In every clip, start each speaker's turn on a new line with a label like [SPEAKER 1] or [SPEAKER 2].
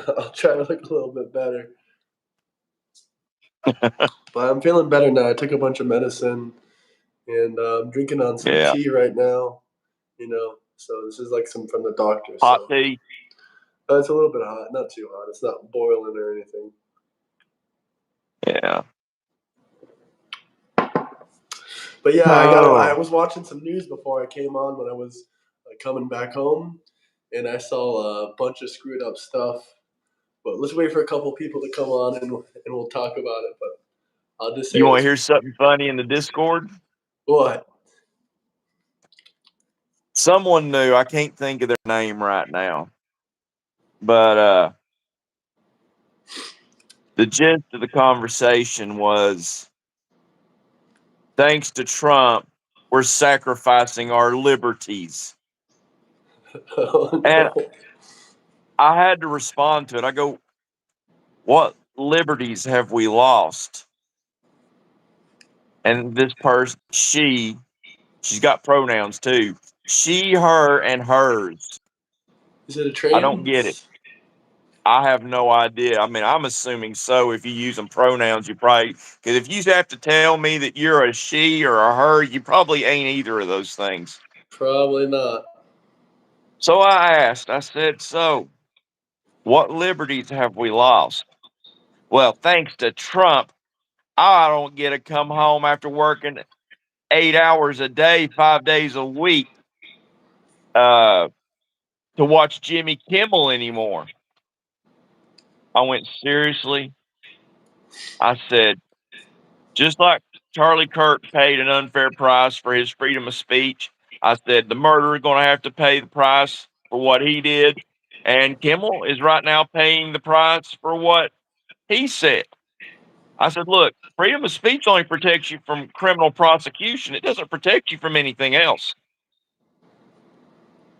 [SPEAKER 1] I'll try to look a little bit better. But I'm feeling better now. I took a bunch of medicine, and I'm drinking on some tea right now. So this is like some from the doctor.
[SPEAKER 2] Hot tea.
[SPEAKER 1] It's a little bit hot, not too hot. It's not boiling or anything.
[SPEAKER 2] Yeah.
[SPEAKER 1] But yeah, I was watching some news before I came on when I was coming back home, and I saw a bunch of screwed up stuff. But let's wait for a couple people to come on, and we'll talk about it. But I'll just say,
[SPEAKER 2] you want to hear something funny in the Discord?
[SPEAKER 1] What?
[SPEAKER 2] Someone new. I can't think of their name right now, but the gist of the conversation was, thanks to Trump, we're sacrificing our liberties.
[SPEAKER 1] Oh, no.
[SPEAKER 2] And I had to respond to it. I go, what liberties have we lost? And this person, she's got pronouns too. She, her, and hers.
[SPEAKER 1] Is it a trans?
[SPEAKER 2] I don't get it. I have no idea. I mean, I'm assuming so. If you use them pronouns, you probably, because if you have to tell me that you're a she or a her, you probably ain't either of those things.
[SPEAKER 1] Probably not.
[SPEAKER 2] So I said, so what liberties have we lost? Well, thanks to Trump, I don't get to come home after working 8 hours a day, 5 days a week, to watch Jimmy Kimmel anymore. I went, seriously? I said, just like Charlie Kirk paid an unfair price for his freedom of speech, I said, the murderer is going to have to pay the price for what he did. And Kimmel is right now paying the price for what he said. I said, look, freedom of speech only protects you from criminal prosecution. It doesn't protect you from anything else.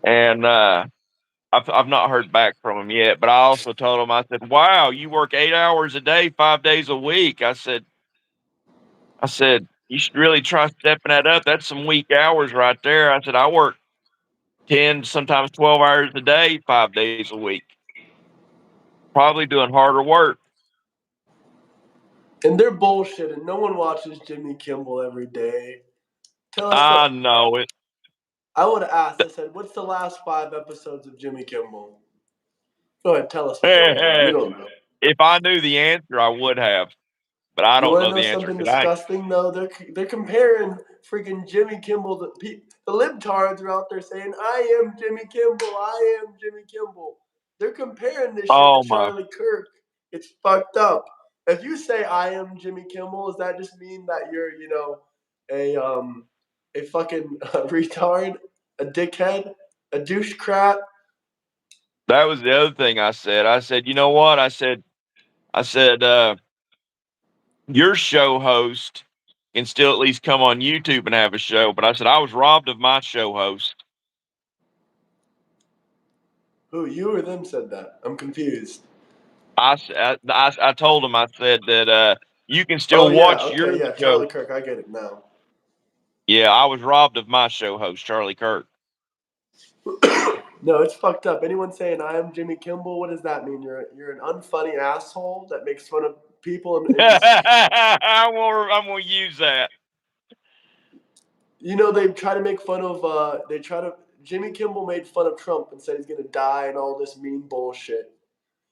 [SPEAKER 2] And I've not heard back from him yet, but I also told him, I said, wow, you work 8 hours a day, 5 days a week. I said, you should really try stepping that up. That's some weak hours right there. I said, I work 10, sometimes 12 hours a day, 5 days a week. Probably doing harder work.
[SPEAKER 1] And they're bullshit, and no one watches Jimmy Kimmel every day. Tell us.
[SPEAKER 2] I know it.
[SPEAKER 1] I would have asked. I said, "What's the last 5 episodes of Jimmy Kimmel?" Go ahead, tell us. You don't know.
[SPEAKER 2] If I knew the answer, I would have, but I don't know the answer.
[SPEAKER 1] Something disgusting though? They're comparing freaking Jimmy Kimmel. The libtards are out there saying, "I am Jimmy Kimmel. I am Jimmy Kimmel." They're comparing this shit to Charlie Kirk. It's fucked up. If you say I am Jimmy Kimmel, does that just mean that you're, a fucking retard, a dickhead, a douchecrat?
[SPEAKER 2] That was the other thing I said. I said, you know what? I said, your show host can still at least come on YouTube and have a show. But I said, I was robbed of my show host.
[SPEAKER 1] Who, you or them said that? I'm confused.
[SPEAKER 2] I told him, I said that you can still watch your show.
[SPEAKER 1] Charlie Kirk, I get it now.
[SPEAKER 2] Yeah, I was robbed of my show host, Charlie Kirk.
[SPEAKER 1] No, it's fucked up. Anyone saying I am Jimmy Kimmel, what does that mean? You're an unfunny asshole that makes fun of people.
[SPEAKER 2] I'm gonna use that.
[SPEAKER 1] They try to make fun of. Jimmy Kimmel made fun of Trump and said he's gonna die and all this mean bullshit.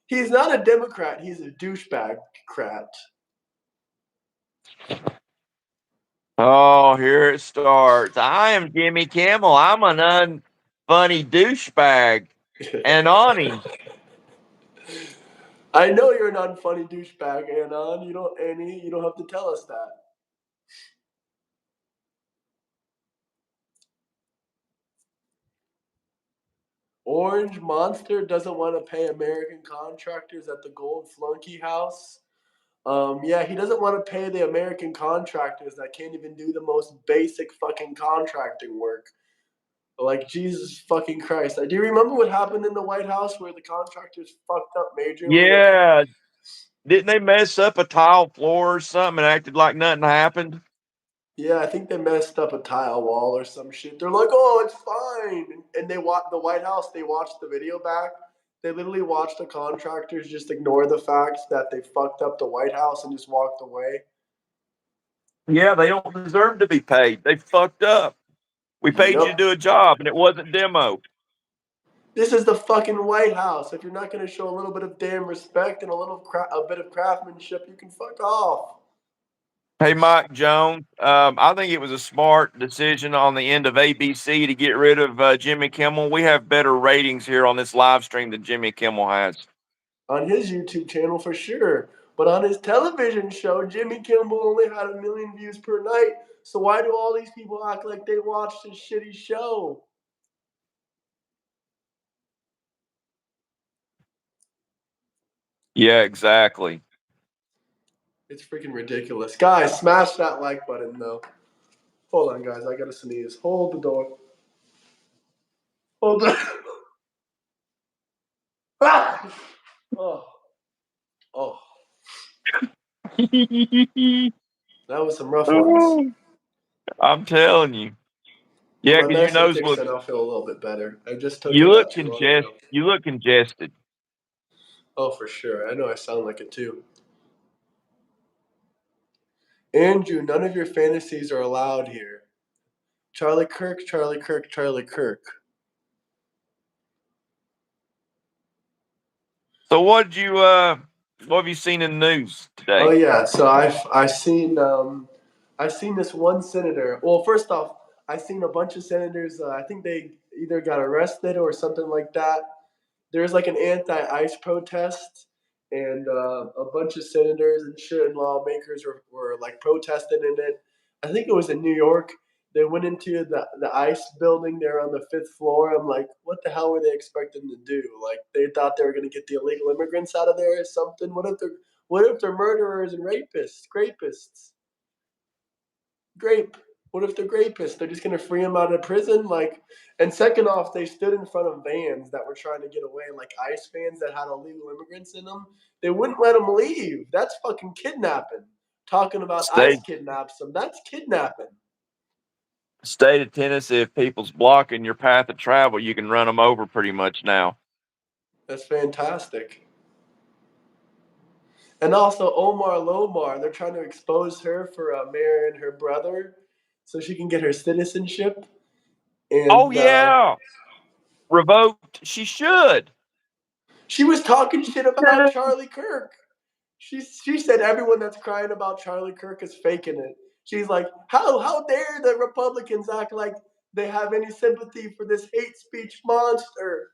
[SPEAKER 1] He's not a Democrat. He's a douchebag-crat.
[SPEAKER 2] Oh, here it starts. I am Jimmy Kimmel. I'm an unfunny douchebag. Anon.
[SPEAKER 1] I know you're an unfunny douchebag, Anon. You don't have to tell us that. Orange Monster doesn't want to pay American contractors at the Gold Flunky House. Yeah, he doesn't want to pay the American contractors that can't even do the most basic fucking contracting work. Like, Jesus fucking Christ. Do you remember what happened in the White House where the contractors fucked up majorly?
[SPEAKER 2] Yeah. Didn't they mess up a tile floor or something and acted like nothing happened?
[SPEAKER 1] Yeah, I think they messed up a tile wall or some shit. They're like, oh, it's fine. And the White House, they watched the video back, They literally watched the contractors just ignore the fact that they fucked up the White House and just walked away.
[SPEAKER 2] Yeah, they don't deserve to be paid. They fucked up. We paid you to
[SPEAKER 1] Yup.
[SPEAKER 2] do a job, and it wasn't demo.
[SPEAKER 1] This is the fucking White House. If you're not going to show a little bit of damn respect and a bit of craftsmanship, you can fuck off.
[SPEAKER 2] Hey, Mike Jones, I think it was a smart decision on the end of ABC to get rid of Jimmy Kimmel. We have better ratings here on this live stream than Jimmy Kimmel has.
[SPEAKER 1] On his YouTube channel for sure. But on his television show, Jimmy Kimmel only had 1 million views per night. So why do all these people act like they watched his shitty show?
[SPEAKER 2] Yeah, exactly.
[SPEAKER 1] It's freaking ridiculous. Guys, smash that like button though. Hold on, guys. I gotta sneeze. Hold the door. Hold the. Ah! Oh. Oh. That was some rough ones.
[SPEAKER 2] I'm telling you.
[SPEAKER 1] When
[SPEAKER 2] Yeah,
[SPEAKER 1] my
[SPEAKER 2] because your
[SPEAKER 1] medicine
[SPEAKER 2] nose
[SPEAKER 1] kicks
[SPEAKER 2] looks.
[SPEAKER 1] in, I'll feel a little bit better. I just took
[SPEAKER 2] You
[SPEAKER 1] it
[SPEAKER 2] look
[SPEAKER 1] not too long
[SPEAKER 2] congested.
[SPEAKER 1] ago.
[SPEAKER 2] You look congested.
[SPEAKER 1] Oh, for sure. I know I sound like it too. Andrew, none of your fantasies are allowed here. Charlie Kirk, Charlie Kirk, Charlie Kirk.
[SPEAKER 2] So what have you seen in the news
[SPEAKER 1] Oh
[SPEAKER 2] today?
[SPEAKER 1] yeah, so I seen this one senator. Well, first off, I seen a bunch of senators. I think they either got arrested or something like that. There's like an anti-ICE protest, and a bunch of senators and shit and lawmakers were like protesting in it. I think it was in New York. They went into the ICE building there on the fifth floor. I'm like, what the hell were they expecting to do? Like they thought they were gonna get the illegal immigrants out of there or something. What if they're murderers and rapists? Grape. What if they're rapists? They're just gonna free them out of prison? Like, and second off, they stood in front of vans that were trying to get away, like ICE vans that had illegal immigrants in them. They wouldn't let them leave. That's fucking kidnapping. Talking about ICE
[SPEAKER 2] State
[SPEAKER 1] kidnaps them. That's kidnapping.
[SPEAKER 2] State of Tennessee, if people's blocking your path of travel, you can run them over pretty much now.
[SPEAKER 1] That's fantastic. And also Omar Lomar, they're trying to expose her for marrying her brother so she can get her citizenship.
[SPEAKER 2] Oh
[SPEAKER 1] And
[SPEAKER 2] yeah, revoked. She should.
[SPEAKER 1] she was talking shit about Charlie Kirk. She said everyone that's crying about Charlie Kirk is faking it. She's like, how dare the Republicans act like they have any sympathy for this hate speech monster?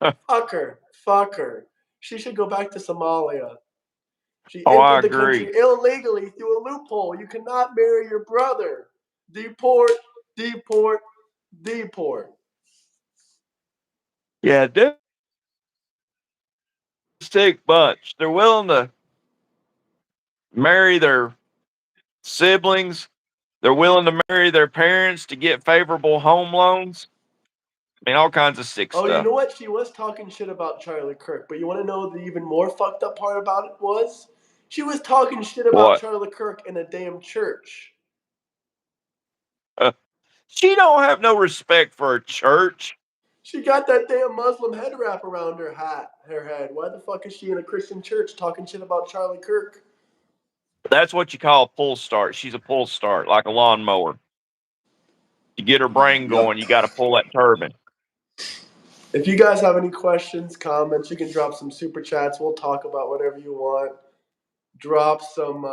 [SPEAKER 1] Fuck her. Fuck her. She should go back to Somalia. She
[SPEAKER 2] Oh, I
[SPEAKER 1] entered the country
[SPEAKER 2] agree.
[SPEAKER 1] illegally through a loophole. You cannot marry your brother. Deport, deport, deport.
[SPEAKER 2] Yeah, they're a sick bunch. They're willing to marry their siblings. They're willing to marry their parents to get favorable home loans. I mean, all kinds of sick
[SPEAKER 1] Oh, you
[SPEAKER 2] stuff.
[SPEAKER 1] know what? She was talking shit about Charlie Kirk, but you want to know the even more fucked up part about it was? She was talking shit about
[SPEAKER 2] What?
[SPEAKER 1] Charlie Kirk in a damn church.
[SPEAKER 2] She don't have no respect for a church.
[SPEAKER 1] She got that damn Muslim head wrap around her head. Why the fuck is she in a Christian church talking shit about Charlie Kirk?
[SPEAKER 2] That's what you call a pull start. She's a pull start, like a lawnmower. To get her brain
[SPEAKER 1] Yup.
[SPEAKER 2] going, you got to pull that turbine.
[SPEAKER 1] If you guys have any questions, comments, you can drop some super chats. We'll talk about whatever you want. Drop some.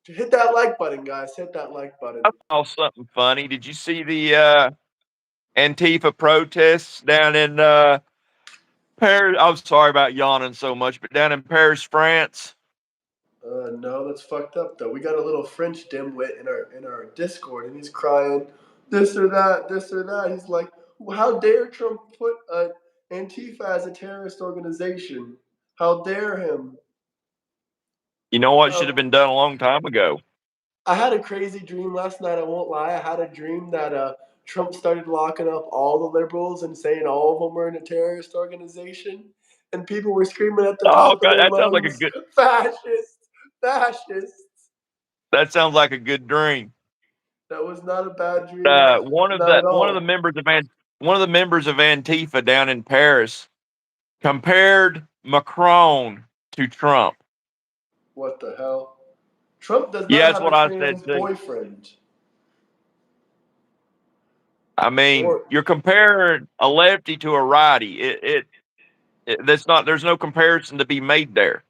[SPEAKER 1] Hit that like button, guys. Hit that like button.
[SPEAKER 2] I saw something funny. Did you see the Antifa protests down in Paris? I'm sorry about yawning so much, but down in Paris, France.
[SPEAKER 1] No, that's fucked up though. We got a little French dimwit in our Discord, and he's crying this or that, this or that. He's like, "How dare Trump put Antifa as a terrorist organization? How dare him?"
[SPEAKER 2] You know what should have
[SPEAKER 1] Um,
[SPEAKER 2] been done a long time ago?
[SPEAKER 1] I had a crazy dream last night. I won't lie. I had a dream that Trump started locking up all the liberals and saying all of them were in a terrorist organization, and people were screaming at the
[SPEAKER 2] Oh,
[SPEAKER 1] top of
[SPEAKER 2] God,
[SPEAKER 1] their
[SPEAKER 2] that sounds like a
[SPEAKER 1] lungs,
[SPEAKER 2] good.
[SPEAKER 1] "Fascists, fascists."
[SPEAKER 2] That sounds like a good dream.
[SPEAKER 1] That was not a bad dream, not at
[SPEAKER 2] One of the
[SPEAKER 1] all.
[SPEAKER 2] members of Antifa down in Paris. compared Macron to Trump.
[SPEAKER 1] What the hell? Trump does
[SPEAKER 2] Yeah,
[SPEAKER 1] not
[SPEAKER 2] that's
[SPEAKER 1] have a
[SPEAKER 2] what I said
[SPEAKER 1] trans
[SPEAKER 2] too.
[SPEAKER 1] boyfriend.
[SPEAKER 2] I mean,
[SPEAKER 1] Or
[SPEAKER 2] you're comparing a lefty to a righty. That's not. There's no comparison to be made there.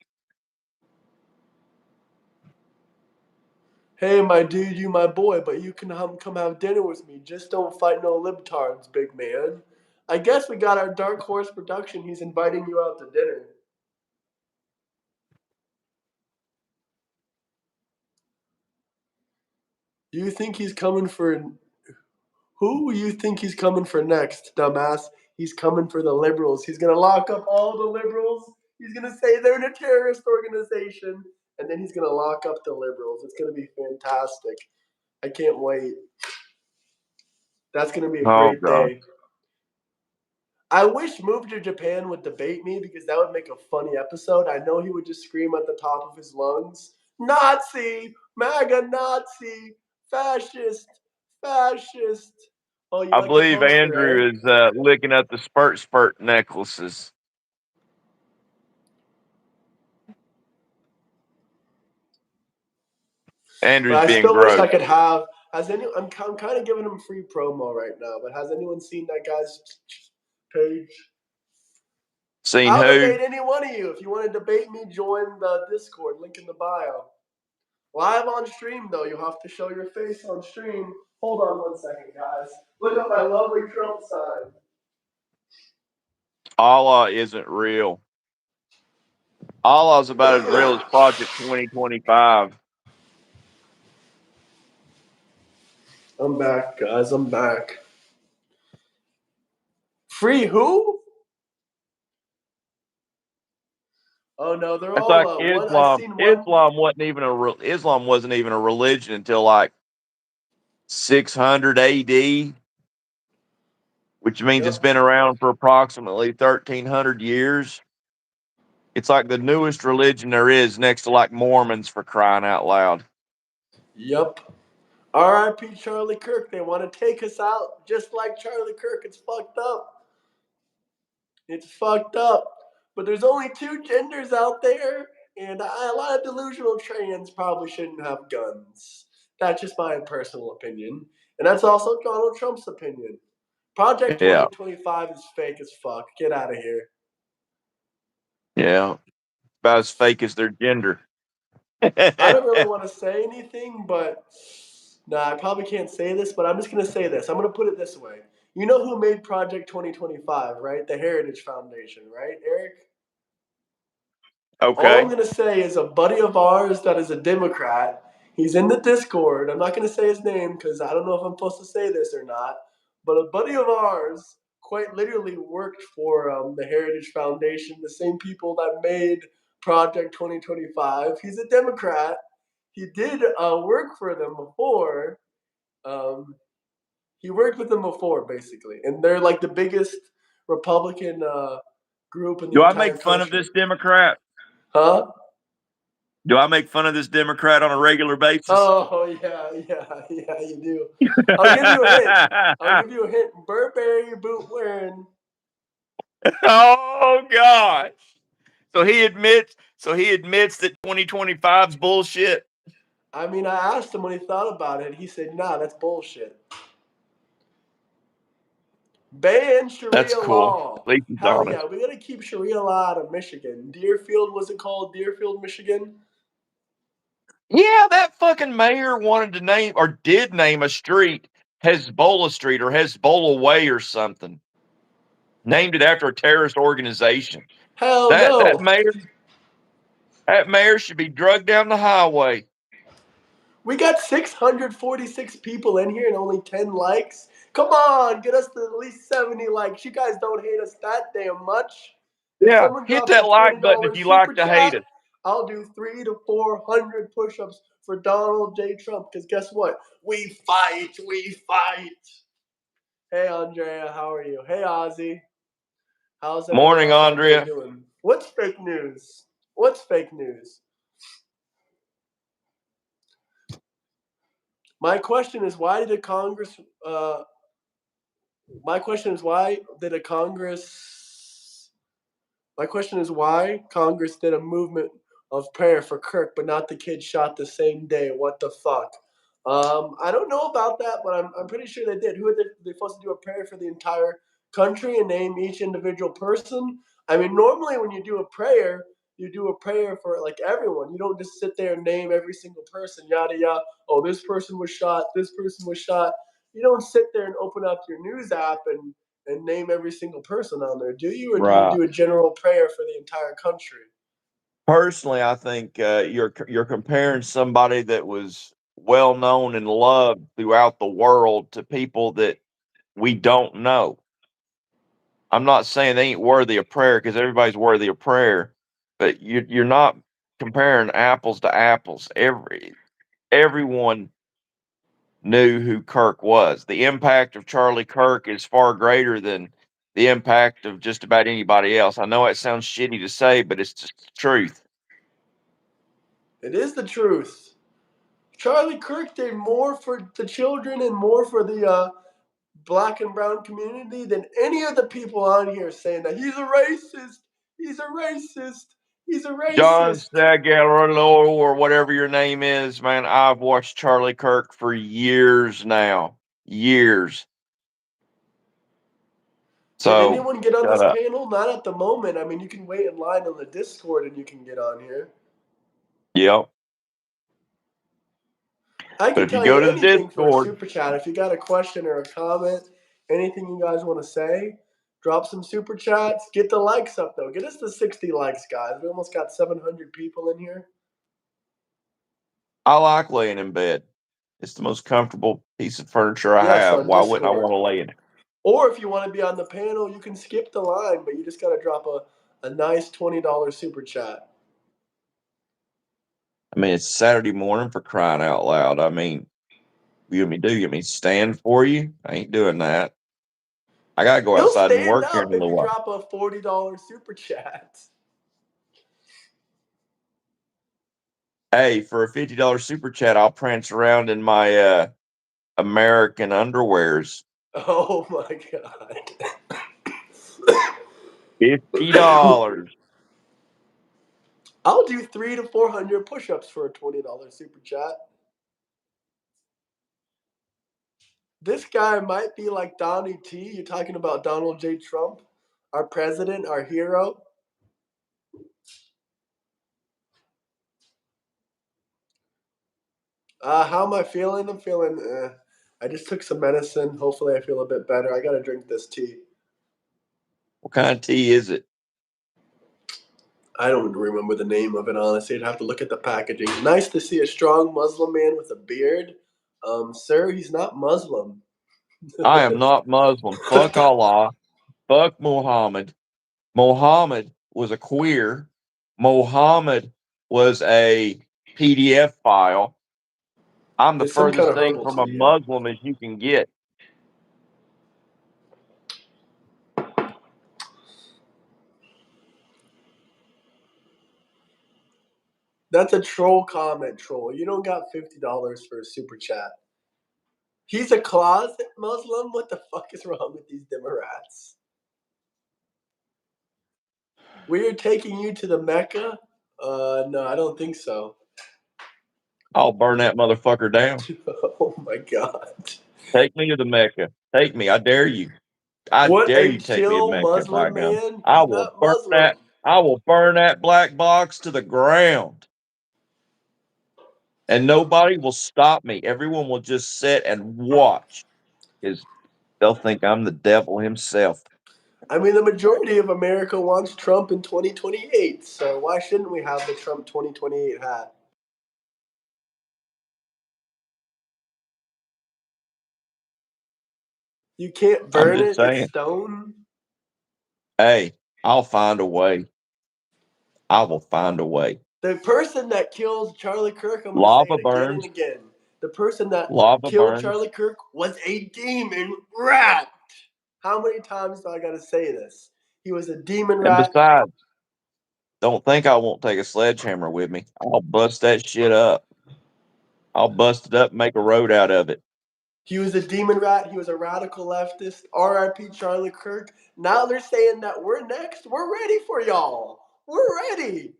[SPEAKER 1] hey, my dude, you my boy, but you can come have dinner with me. Just don't fight no libtards, big man. I guess we got our Dark Horse production. He's inviting you out to dinner. Do you think he's coming for who? You think he's coming for next, dumbass? He's coming for the liberals. He's gonna lock up all the liberals. He's gonna say they're in a terrorist organization, and then he's gonna lock up the liberals. It's gonna be fantastic. I can't wait. That's gonna be a
[SPEAKER 2] Oh
[SPEAKER 1] great
[SPEAKER 2] God,
[SPEAKER 1] day. I wish Move to Japan would debate me because that would make a funny episode. I know he would just scream at the top of his lungs, Nazi, MAGA Nazi, fascist, fascist. Oh, you
[SPEAKER 2] I
[SPEAKER 1] like the
[SPEAKER 2] believe
[SPEAKER 1] poster, eh?
[SPEAKER 2] Andrew is looking at the spurt necklaces.
[SPEAKER 1] But
[SPEAKER 2] Andrew's
[SPEAKER 1] I
[SPEAKER 2] being
[SPEAKER 1] still wish I
[SPEAKER 2] gross.
[SPEAKER 1] could have. I'm kind of giving him free promo right now, but has anyone seen that guy's page?
[SPEAKER 2] Seen
[SPEAKER 1] I'll
[SPEAKER 2] who?
[SPEAKER 1] debate any one of you. If you want to debate me, join the Discord, link in the bio. Live on stream, though, you have to show your face on stream. Hold on 1 second, guys. Look at my lovely Trump sign.
[SPEAKER 2] Allah isn't real. Allah's about as real as Project 2025.
[SPEAKER 1] I'm back, guys. I'm back. Free who? Oh no, they're
[SPEAKER 2] It's
[SPEAKER 1] all
[SPEAKER 2] like
[SPEAKER 1] one. I
[SPEAKER 2] Islam.
[SPEAKER 1] seen one.
[SPEAKER 2] Islam wasn't even a religion until like 600 AD, which means it's
[SPEAKER 1] Yep.
[SPEAKER 2] been around for approximately 1300 years. It's like the newest religion there is, next to like Mormons, for crying out loud.
[SPEAKER 1] Yep. R.I.P. Charlie Kirk. They want to take us out just like Charlie Kirk. It's fucked up. It's fucked up. But there's only two genders out there, and a lot of delusional trans probably shouldn't have guns. That's just my personal opinion. And that's also Donald Trump's opinion. Project
[SPEAKER 2] Yeah,
[SPEAKER 1] 2025 is fake as fuck. Get out of here.
[SPEAKER 2] yeah. About as fake as their gender.
[SPEAKER 1] I don't really want to say anything, but nah, I probably can't say this, but I'm just going to say this. I'm going to put it this way. You know who made Project 2025, right? The Heritage Foundation, right, Eric? All I'm
[SPEAKER 2] Okay.
[SPEAKER 1] going to say is a buddy of ours that is a Democrat. He's in the Discord. I'm not going to say his name because I don't know if I'm supposed to say this or not. But a buddy of ours quite literally worked for the Heritage Foundation, the same people that made Project 2025. He's a Democrat. He did work for them before. Um, he worked with them before, basically. And they're like the biggest Republican group in the
[SPEAKER 2] Do I
[SPEAKER 1] entire
[SPEAKER 2] make fun of
[SPEAKER 1] country.
[SPEAKER 2] this Democrat?
[SPEAKER 1] Huh?
[SPEAKER 2] Do I make fun of this Democrat on a regular basis?
[SPEAKER 1] Oh yeah, you do. I'll give you a hint. I'll give you a hint. Burberry boot wearing.
[SPEAKER 2] Oh gosh. So he admits that 2025's bullshit.
[SPEAKER 1] I mean, I asked him when he thought about it. He said, "Nah, that's bullshit. Ban
[SPEAKER 2] That's
[SPEAKER 1] Sharia
[SPEAKER 2] cool.
[SPEAKER 1] law.
[SPEAKER 2] At least he's
[SPEAKER 1] Hell yeah,
[SPEAKER 2] honest.
[SPEAKER 1] we gotta keep Sharia law out of Michigan. Deerfield, was it called Deerfield, Michigan?
[SPEAKER 2] Yeah, that fucking mayor wanted to name or did name a street Hezbollah Street or Hezbollah Way or something. Named it after a terrorist organization.
[SPEAKER 1] Hell
[SPEAKER 2] That that
[SPEAKER 1] no.
[SPEAKER 2] mayor that mayor should be drugged down the highway.
[SPEAKER 1] We got 646 people in here and only 10 likes. Come on, get us to at least 70 likes. You guys don't hate us that damn much. If
[SPEAKER 2] Yeah,
[SPEAKER 1] someone
[SPEAKER 2] hit
[SPEAKER 1] drops a
[SPEAKER 2] that like button if
[SPEAKER 1] $20
[SPEAKER 2] you like
[SPEAKER 1] super
[SPEAKER 2] to hate
[SPEAKER 1] chat,
[SPEAKER 2] us.
[SPEAKER 1] I'll do 300 to 400 push-ups for Donald J. Trump. Because guess what? We fight. We fight. Hey, Andrea, how are you? Hey, Ozzy. How's everyone
[SPEAKER 2] Morning,
[SPEAKER 1] else out there
[SPEAKER 2] Andrea.
[SPEAKER 1] doing? What's fake news? What's fake news? My question is, why did the Congress? My question is, why did a Congress? My question is why Congress did a movement of prayer for Kirk, but not the kid shot the same day. What the fuck? I don't know about that, but I'm pretty sure they did. Who are they supposed to do a prayer for the entire country and name each individual person? I mean, normally when you do a prayer for like everyone. You don't just sit there and name every single person, yada yada. Oh, this person was shot. This person was shot. You don't sit there and open up your news app and name every single person on there, do you? Or do you
[SPEAKER 2] Right.
[SPEAKER 1] do a general prayer for the entire country?
[SPEAKER 2] Personally, I think you're comparing somebody that was well known and loved throughout the world to people that we don't know. I'm not saying they ain't worthy of prayer because everybody's worthy of prayer, but you're not comparing apples to apples. Everyone knew who Kirk was. The impact of Charlie Kirk is far greater than the impact of just about anybody else. I know it sounds shitty to say, but it's just the truth.
[SPEAKER 1] It is the truth. Charlie Kirk did more for the children and more for the black and brown community than any of the people on here saying that he's a racist. He's a racist. He's a
[SPEAKER 2] John
[SPEAKER 1] racist.
[SPEAKER 2] Sagallo or whatever your name is, man. I've watched Charlie Kirk for years now. Years.
[SPEAKER 1] Did
[SPEAKER 2] So
[SPEAKER 1] anyone get on
[SPEAKER 2] shut
[SPEAKER 1] this
[SPEAKER 2] up.
[SPEAKER 1] panel? Not at the moment. I mean, you can wait in line on the Discord and you can get on here.
[SPEAKER 2] Yep.
[SPEAKER 1] I
[SPEAKER 2] But
[SPEAKER 1] can
[SPEAKER 2] if you
[SPEAKER 1] tell you
[SPEAKER 2] go to the
[SPEAKER 1] anything for a
[SPEAKER 2] Discord,
[SPEAKER 1] super chat. If you got a question or a comment, anything you guys want to say, drop some super chats. Get the likes up though. Get us to 60 likes, guys. We almost got 700 people in here.
[SPEAKER 2] I like laying in bed. It's the most comfortable piece of furniture I
[SPEAKER 1] Yes,
[SPEAKER 2] have.
[SPEAKER 1] on
[SPEAKER 2] Why wouldn't I want
[SPEAKER 1] Discord.
[SPEAKER 2] to lay in it?
[SPEAKER 1] Or if you want to be on the panel, you can skip the line, but you just got to drop a nice $20 super chat.
[SPEAKER 2] I mean, it's Saturday morning for crying out loud. I mean, you want me to do? You want me to stand for you? I ain't doing that. I gotta go
[SPEAKER 1] He'll
[SPEAKER 2] outside and
[SPEAKER 1] stand
[SPEAKER 2] work here
[SPEAKER 1] up
[SPEAKER 2] in a
[SPEAKER 1] if
[SPEAKER 2] little
[SPEAKER 1] you
[SPEAKER 2] while.
[SPEAKER 1] drop a $40 super chat.
[SPEAKER 2] Hey, for a $50 super chat, I'll prance around in my American underwears.
[SPEAKER 1] Oh my god.
[SPEAKER 2] $50.
[SPEAKER 1] I'll do 300 to 400 push-ups for a $20 super chat. This guy might be like Donnie T. You're talking about Donald J. Trump, our president, our hero. How am I feeling? I'm feeling. I just took some medicine. Hopefully, I feel a bit better. I gotta drink this tea.
[SPEAKER 2] What kind of tea is it?
[SPEAKER 1] I don't remember the name of it, honestly. I'd have to look at the packaging. Nice to see a strong Muslim man with a beard. Sir, he's not Muslim.
[SPEAKER 2] I am not Muslim. Fuck Allah. Fuck Muhammad. Muhammad was a queer. Muhammad was a PDF file. I'm the
[SPEAKER 1] It's some kind
[SPEAKER 2] furthest
[SPEAKER 1] of
[SPEAKER 2] thing
[SPEAKER 1] herbal
[SPEAKER 2] from a
[SPEAKER 1] tea, yeah.
[SPEAKER 2] Muslim as you can get.
[SPEAKER 1] That's a troll comment, troll. You don't got $50 for a super chat. He's a closet Muslim? What the fuck is wrong with these Democrats? We're taking you to the Mecca? No, I don't think so.
[SPEAKER 2] I'll burn that motherfucker down.
[SPEAKER 1] Oh my god.
[SPEAKER 2] Take me to the Mecca. Take me. I dare you. I
[SPEAKER 1] What
[SPEAKER 2] dare
[SPEAKER 1] a
[SPEAKER 2] you take me to
[SPEAKER 1] chill
[SPEAKER 2] Mecca, by
[SPEAKER 1] Muslim
[SPEAKER 2] gum.
[SPEAKER 1] man.
[SPEAKER 2] I
[SPEAKER 1] He's
[SPEAKER 2] will
[SPEAKER 1] not
[SPEAKER 2] burn that.
[SPEAKER 1] Muslim.
[SPEAKER 2] I will burn that black box to the ground. And nobody will stop me. Everyone will just sit and watch because they'll think I'm the devil himself.
[SPEAKER 1] I mean, the majority of America wants Trump in 2028, so why shouldn't we have the Trump 2028 hat? You can't
[SPEAKER 2] I'm
[SPEAKER 1] burn
[SPEAKER 2] just
[SPEAKER 1] it, it's
[SPEAKER 2] saying,
[SPEAKER 1] stone.
[SPEAKER 2] hey, I'll find a way. I will find a way.
[SPEAKER 1] The person that killed Charlie Kirk, I'm going to say
[SPEAKER 2] Lava
[SPEAKER 1] it again and
[SPEAKER 2] burns.
[SPEAKER 1] again. The person that
[SPEAKER 2] Lava
[SPEAKER 1] killed
[SPEAKER 2] burns.
[SPEAKER 1] Charlie Kirk was a demon rat. How many times do I got to say this? He was a demon
[SPEAKER 2] And
[SPEAKER 1] rat.
[SPEAKER 2] besides, don't think I won't take a sledgehammer with me. I'll bust that shit up. I'll bust it up and make a road out of it.
[SPEAKER 1] He was a demon rat. He was a radical leftist. R.I.P. Charlie Kirk. Now they're saying that we're next. We're ready for y'all. We're ready.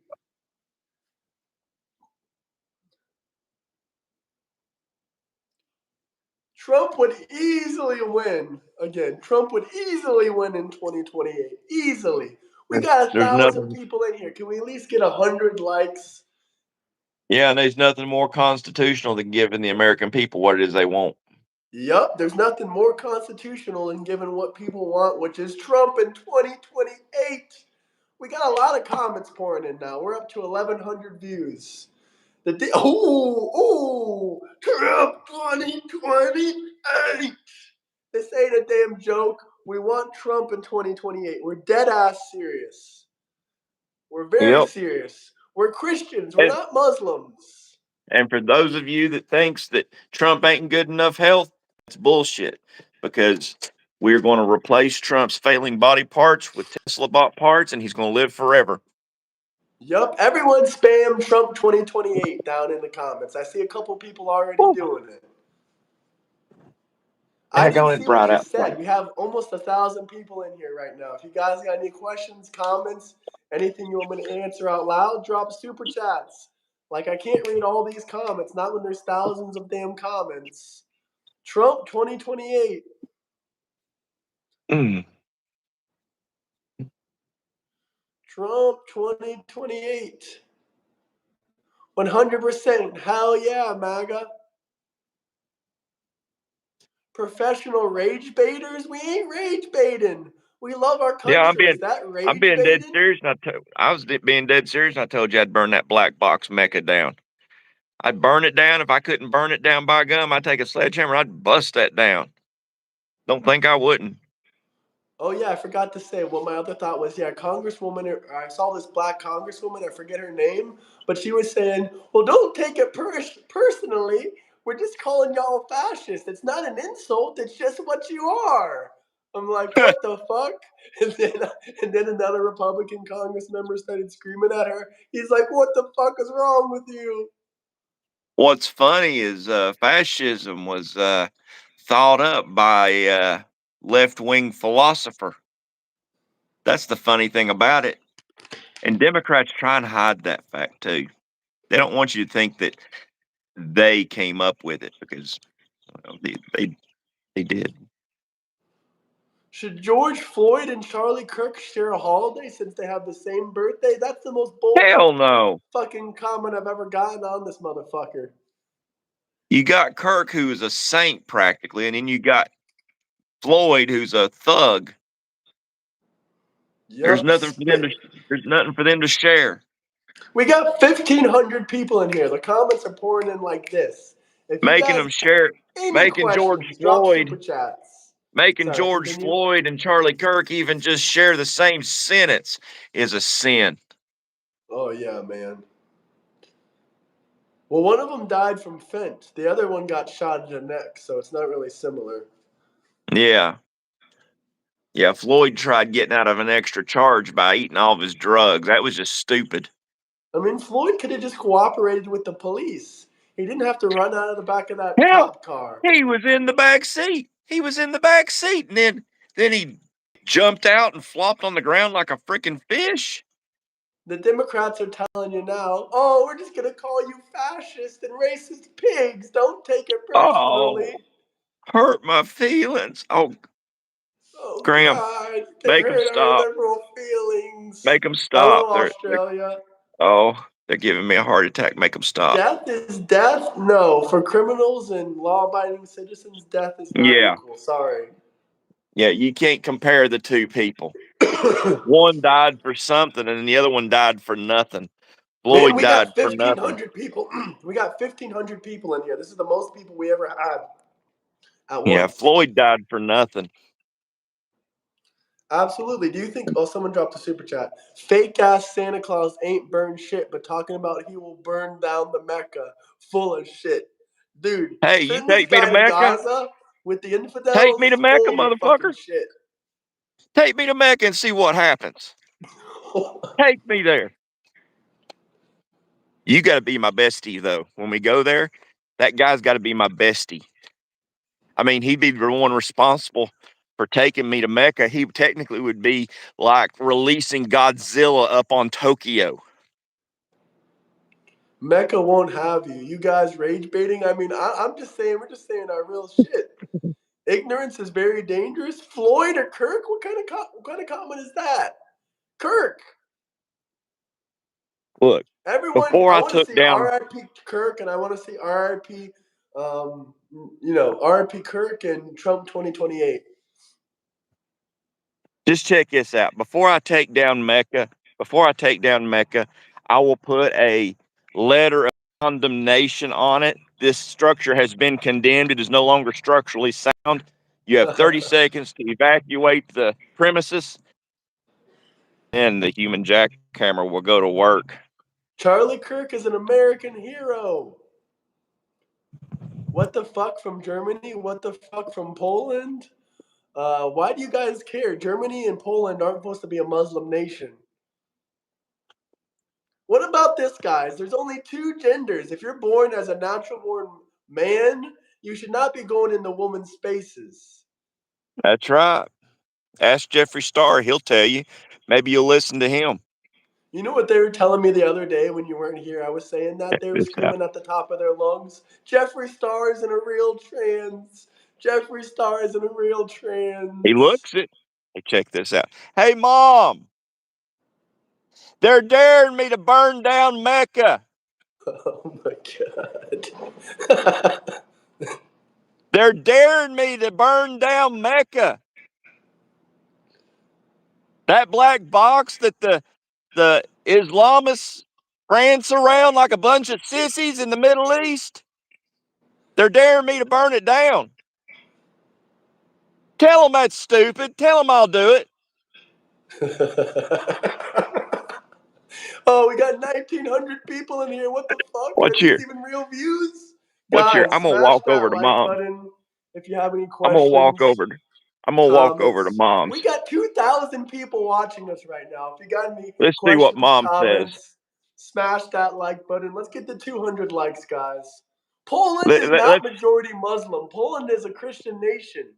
[SPEAKER 1] Trump would easily win. Again, Trump would easily win in 2028. Easily. We got
[SPEAKER 2] There's
[SPEAKER 1] 1,000
[SPEAKER 2] nothing.
[SPEAKER 1] people in here. Can we at least get 100 likes?
[SPEAKER 2] Yeah, and there's nothing more constitutional than giving the American people what it is they want.
[SPEAKER 1] Yup, there's nothing more constitutional than giving what people want, which is Trump in 2028. We got a lot of comments pouring in now. We're up to 1,100 views. Trump 2028. This ain't a damn joke. We want Trump in 2028. We're dead ass serious. We're very
[SPEAKER 2] Yep.
[SPEAKER 1] serious. We're Christians. We're
[SPEAKER 2] And
[SPEAKER 1] not Muslims.
[SPEAKER 2] and for those of you that thinks that Trump ain't good enough health, it's bullshit. Because we're going to replace Trump's failing body parts with Tesla bought parts, and he's going to live forever.
[SPEAKER 1] Yup, everyone spam Trump 2028 down in the comments. I see a couple people already
[SPEAKER 2] Woo.
[SPEAKER 1] doing it. I didn't
[SPEAKER 2] Daggone it,
[SPEAKER 1] see what
[SPEAKER 2] bright
[SPEAKER 1] you
[SPEAKER 2] out
[SPEAKER 1] said.
[SPEAKER 2] flag.
[SPEAKER 1] We have almost 1,000 people in here right now. If you guys got any questions, comments, anything you want me to answer out loud, drop super chats. Like, I can't read all these comments, not when there's thousands of damn comments. Trump 2028.
[SPEAKER 2] Mm.
[SPEAKER 1] Trump 2028. 100%. Hell yeah, MAGA. Professional rage baiters? We ain't rage baiting. We love our
[SPEAKER 2] Yeah,
[SPEAKER 1] country. Is that
[SPEAKER 2] I'm
[SPEAKER 1] rage
[SPEAKER 2] being dead
[SPEAKER 1] baiting?
[SPEAKER 2] serious. And I was being dead serious. And I told you I'd burn that black box Mecca down. I'd burn it down. If I couldn't burn it down by gum, I'd take a sledgehammer. I'd bust that down. Don't think I wouldn't.
[SPEAKER 1] Oh yeah, I forgot to say what my other thought was. Yeah, Congresswoman. I saw this black Congresswoman. I forget her name, but she was saying, "Well, don't take it personally. We're just calling y'all fascists. It's not an insult. It's just what you are." I'm like, "What the fuck?" And then another Republican Congress member started screaming at her. He's like, "What the fuck is wrong with you?"
[SPEAKER 2] What's funny is fascism was thought up by a left wing philosopher. That's the funny thing about it. And Democrats try and hide that fact too. They don't want you to think that they came up with it because well, they did.
[SPEAKER 1] Should George Floyd and Charlie Kirk share a holiday since they have the same birthday? That's the most
[SPEAKER 2] Hell
[SPEAKER 1] bullshit
[SPEAKER 2] no.
[SPEAKER 1] fucking comment I've ever gotten on this motherfucker.
[SPEAKER 2] You got Kirk, who is a saint practically, and then you got Floyd, who's a thug. There's
[SPEAKER 1] Yup.
[SPEAKER 2] nothing for them to. There's nothing for them to share.
[SPEAKER 1] We got 1,500 people in here. The comments are pouring in like this. If you
[SPEAKER 2] Making
[SPEAKER 1] guys
[SPEAKER 2] them share,
[SPEAKER 1] any
[SPEAKER 2] making George
[SPEAKER 1] questions, drop super
[SPEAKER 2] Floyd,
[SPEAKER 1] chats.
[SPEAKER 2] making
[SPEAKER 1] Sorry,
[SPEAKER 2] George
[SPEAKER 1] continue.
[SPEAKER 2] Floyd and Charlie Kirk even just share the same sentence is a sin.
[SPEAKER 1] Oh yeah, man. Well, one of them died from fent. The other one got shot in the neck, so it's not really similar.
[SPEAKER 2] Yeah. Yeah, Floyd tried getting out of an extra charge by eating all of his drugs. That was just stupid.
[SPEAKER 1] I mean, Floyd could have just cooperated with the police. He didn't have to run out of the back of that
[SPEAKER 2] Hell,
[SPEAKER 1] cop car.
[SPEAKER 2] he was in the back seat. He was in the back seat, and then he jumped out and flopped on the ground like a freaking fish.
[SPEAKER 1] The Democrats are telling you now, oh, we're just going to call you fascist and racist pigs. Don't take it
[SPEAKER 2] Oh,
[SPEAKER 1] personally.
[SPEAKER 2] hurt my feelings. Oh,
[SPEAKER 1] Oh,
[SPEAKER 2] Graham,
[SPEAKER 1] God. They
[SPEAKER 2] make them
[SPEAKER 1] hurt our
[SPEAKER 2] stop.
[SPEAKER 1] liberal feelings.
[SPEAKER 2] Make them
[SPEAKER 1] Hello,
[SPEAKER 2] stop.
[SPEAKER 1] Australia.
[SPEAKER 2] They're giving me a heart attack. Make them stop.
[SPEAKER 1] Death is death? No. For criminals and law abiding citizens, death is not
[SPEAKER 2] Yeah,
[SPEAKER 1] equal. Sorry.
[SPEAKER 2] yeah. You can't compare the two people. One died for something, and the other one died for nothing.
[SPEAKER 1] Man,
[SPEAKER 2] Floyd
[SPEAKER 1] we
[SPEAKER 2] died
[SPEAKER 1] got
[SPEAKER 2] for nothing.
[SPEAKER 1] 1,500 people. We got 1,500 people in here. This is the most people we ever had at
[SPEAKER 2] Yeah,
[SPEAKER 1] once.
[SPEAKER 2] Floyd died for nothing.
[SPEAKER 1] Absolutely. Do you think? Oh, someone dropped a super chat. Fake ass Santa Claus ain't burned shit, but talking about he will burn down the Mecca. Full of shit. Dude,
[SPEAKER 2] Hey, you
[SPEAKER 1] send this
[SPEAKER 2] take me to
[SPEAKER 1] guy to
[SPEAKER 2] Mecca?
[SPEAKER 1] Gaza with the
[SPEAKER 2] Take
[SPEAKER 1] infidels.
[SPEAKER 2] me to
[SPEAKER 1] He's
[SPEAKER 2] Mecca,
[SPEAKER 1] full of fucking
[SPEAKER 2] motherfucker.
[SPEAKER 1] shit.
[SPEAKER 2] Take me to Mecca and see what happens. Take me there. You got to be my bestie, though. When we go there, that guy's got to be my bestie. I mean, he'd be the one responsible for taking me to Mecca. He technically would be like releasing Godzilla up on Tokyo.
[SPEAKER 1] Mecca won't have you. You guys rage baiting. I mean, I'm just saying, we're just saying our real shit. Ignorance is very dangerous. Floyd or Kirk? What kind of comment is that? Kirk.
[SPEAKER 2] Look,
[SPEAKER 1] Everyone,
[SPEAKER 2] before
[SPEAKER 1] I
[SPEAKER 2] I
[SPEAKER 1] want to
[SPEAKER 2] took
[SPEAKER 1] see
[SPEAKER 2] down,
[SPEAKER 1] R.I.P. Kirk, and I want to see R.I.P. R.I.P. Kirk and Trump 2028.
[SPEAKER 2] just check this out. Before I take down Mecca, I will put a letter of condemnation on it. This structure has been condemned. It is no longer structurally sound. You have 30 seconds to evacuate the premises, and the human jackhammer will go to work.
[SPEAKER 1] Charlie Kirk is an American hero. What the fuck from Germany? What the fuck from Poland? Why do you guys care? Germany and Poland aren't supposed to be a Muslim nation. What about this, guys? There's only two genders. If you're born as a natural born man, you should not be going into women's spaces.
[SPEAKER 2] That's right. Ask Jeffree Star. He'll tell you. Maybe you'll listen to him.
[SPEAKER 1] You know what they were telling me the other day when you weren't here? I was saying that
[SPEAKER 2] Check
[SPEAKER 1] they were
[SPEAKER 2] this out.
[SPEAKER 1] screaming at the top of their lungs, Jeffree Star isn't a real trans. Jeffree Star isn't a real
[SPEAKER 2] He
[SPEAKER 1] trans.
[SPEAKER 2] looks it. Hey, check this out. Hey, Mom, they're daring me to burn down Mecca.
[SPEAKER 1] Oh my god.
[SPEAKER 2] They're daring me to burn down Mecca. That black box that the Islamists prance around like a bunch of sissies in the Middle East. They're daring me to burn it down. Tell them that's stupid. Tell them I'll do it.
[SPEAKER 1] Oh, we got 1,900 people in here. What the fuck? Are
[SPEAKER 2] What's
[SPEAKER 1] these
[SPEAKER 2] your
[SPEAKER 1] even real views?
[SPEAKER 2] what's your
[SPEAKER 1] Guys,
[SPEAKER 2] I'm gonna
[SPEAKER 1] smash
[SPEAKER 2] walk over
[SPEAKER 1] that
[SPEAKER 2] to
[SPEAKER 1] like
[SPEAKER 2] Mom.
[SPEAKER 1] button if you have any
[SPEAKER 2] I'm gonna walk
[SPEAKER 1] questions,
[SPEAKER 2] over to I'm gonna walk over to
[SPEAKER 1] comments. We
[SPEAKER 2] Mom's.
[SPEAKER 1] got 2,000 people watching us right now. If you got any
[SPEAKER 2] Let's see what
[SPEAKER 1] questions,
[SPEAKER 2] Mom says.
[SPEAKER 1] comments, smash that like button. Let's get to 200 likes, guys. Poland
[SPEAKER 2] Let,
[SPEAKER 1] is
[SPEAKER 2] let,
[SPEAKER 1] not
[SPEAKER 2] let's
[SPEAKER 1] majority Muslim. Poland is a Christian nation.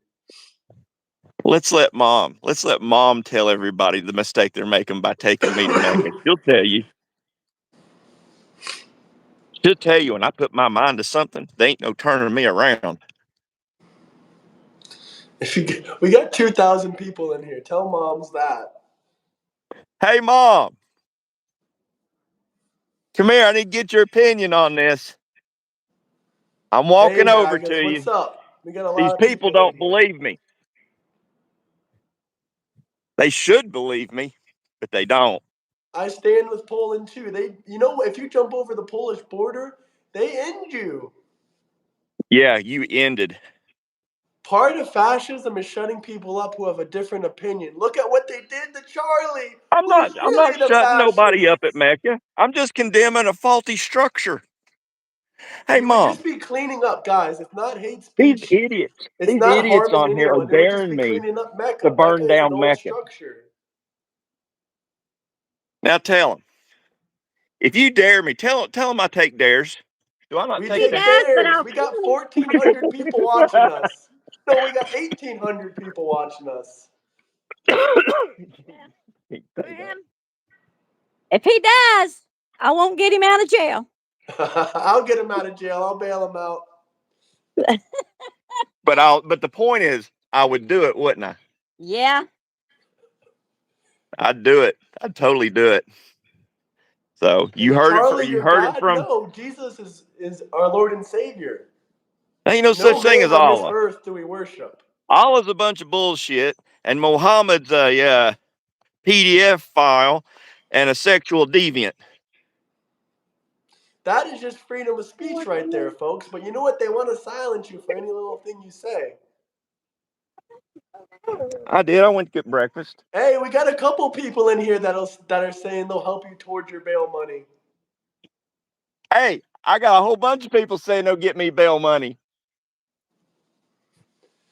[SPEAKER 2] let's let Mom tell everybody the mistake they're making by taking me to Mecca. She'll tell you. She'll tell you when I put my mind to something, there ain't no turning me around.
[SPEAKER 1] We got 2,000 people in here. Tell moms that.
[SPEAKER 2] Hey, Mom, come here. I need to get your opinion on this. I'm
[SPEAKER 1] Hey,
[SPEAKER 2] walking over
[SPEAKER 1] Magas,
[SPEAKER 2] to
[SPEAKER 1] what's
[SPEAKER 2] you.
[SPEAKER 1] up? We got a
[SPEAKER 2] These
[SPEAKER 1] lot of
[SPEAKER 2] people
[SPEAKER 1] people in
[SPEAKER 2] don't
[SPEAKER 1] here.
[SPEAKER 2] believe me. They should believe me, but they don't.
[SPEAKER 1] I stand with Poland too. If you jump over the Polish border, they end you.
[SPEAKER 2] Yeah, you ended.
[SPEAKER 1] Part of fascism is shutting people up who have a different opinion. Look at what they did to Charlie,
[SPEAKER 2] I'm not
[SPEAKER 1] who's
[SPEAKER 2] I'm not
[SPEAKER 1] really the
[SPEAKER 2] shutting nobody
[SPEAKER 1] fascist.
[SPEAKER 2] up at Mecca. I'm just condemning a faulty structure. Hey,
[SPEAKER 1] You would
[SPEAKER 2] Mom,
[SPEAKER 1] just be cleaning up, guys. It's not hate
[SPEAKER 2] these
[SPEAKER 1] speech.
[SPEAKER 2] idiots,
[SPEAKER 1] It's
[SPEAKER 2] these
[SPEAKER 1] not
[SPEAKER 2] idiots
[SPEAKER 1] harming
[SPEAKER 2] on here are
[SPEAKER 1] anyone. It would just
[SPEAKER 2] daring
[SPEAKER 1] be
[SPEAKER 2] me
[SPEAKER 1] cleaning up
[SPEAKER 2] to
[SPEAKER 1] Mecca. Mecca
[SPEAKER 2] burn
[SPEAKER 1] is an
[SPEAKER 2] down
[SPEAKER 1] old
[SPEAKER 2] Mecca.
[SPEAKER 1] structure.
[SPEAKER 2] Now tell them. If you dare me, tell them I take dares. Do I not
[SPEAKER 1] We
[SPEAKER 2] take
[SPEAKER 3] He
[SPEAKER 1] take
[SPEAKER 2] dares?
[SPEAKER 3] does, but
[SPEAKER 1] dares.
[SPEAKER 3] I'll
[SPEAKER 1] We
[SPEAKER 3] kill
[SPEAKER 1] got
[SPEAKER 3] him.
[SPEAKER 1] 1,400 people watching us. No, we got 1,800 people watching us.
[SPEAKER 3] If he does, I won't get him out of jail.
[SPEAKER 1] I'll get him out of jail. I'll bail him out.
[SPEAKER 2] But the point is, I would do it, wouldn't I?
[SPEAKER 3] Yeah.
[SPEAKER 2] I'd do it. I'd totally do it. So
[SPEAKER 1] Is Charlie
[SPEAKER 2] you
[SPEAKER 1] your
[SPEAKER 2] heard it
[SPEAKER 1] God?
[SPEAKER 2] from.
[SPEAKER 1] No, Jesus is our Lord and Savior.
[SPEAKER 2] Ain't no
[SPEAKER 1] No
[SPEAKER 2] such thing
[SPEAKER 1] man
[SPEAKER 2] as
[SPEAKER 1] on this
[SPEAKER 2] Allah.
[SPEAKER 1] earth do we worship.
[SPEAKER 2] Allah's a bunch of bullshit, and Muhammad's a PDF file and a sexual deviant.
[SPEAKER 1] That is just freedom of speech right there, folks. But you know what? They want to silence you for any little thing you say.
[SPEAKER 2] I did. I went to get breakfast.
[SPEAKER 1] Hey, we got a couple people in here that are saying they'll help you towards your bail money.
[SPEAKER 2] Hey, I got a whole bunch of people saying they'll get me bail money.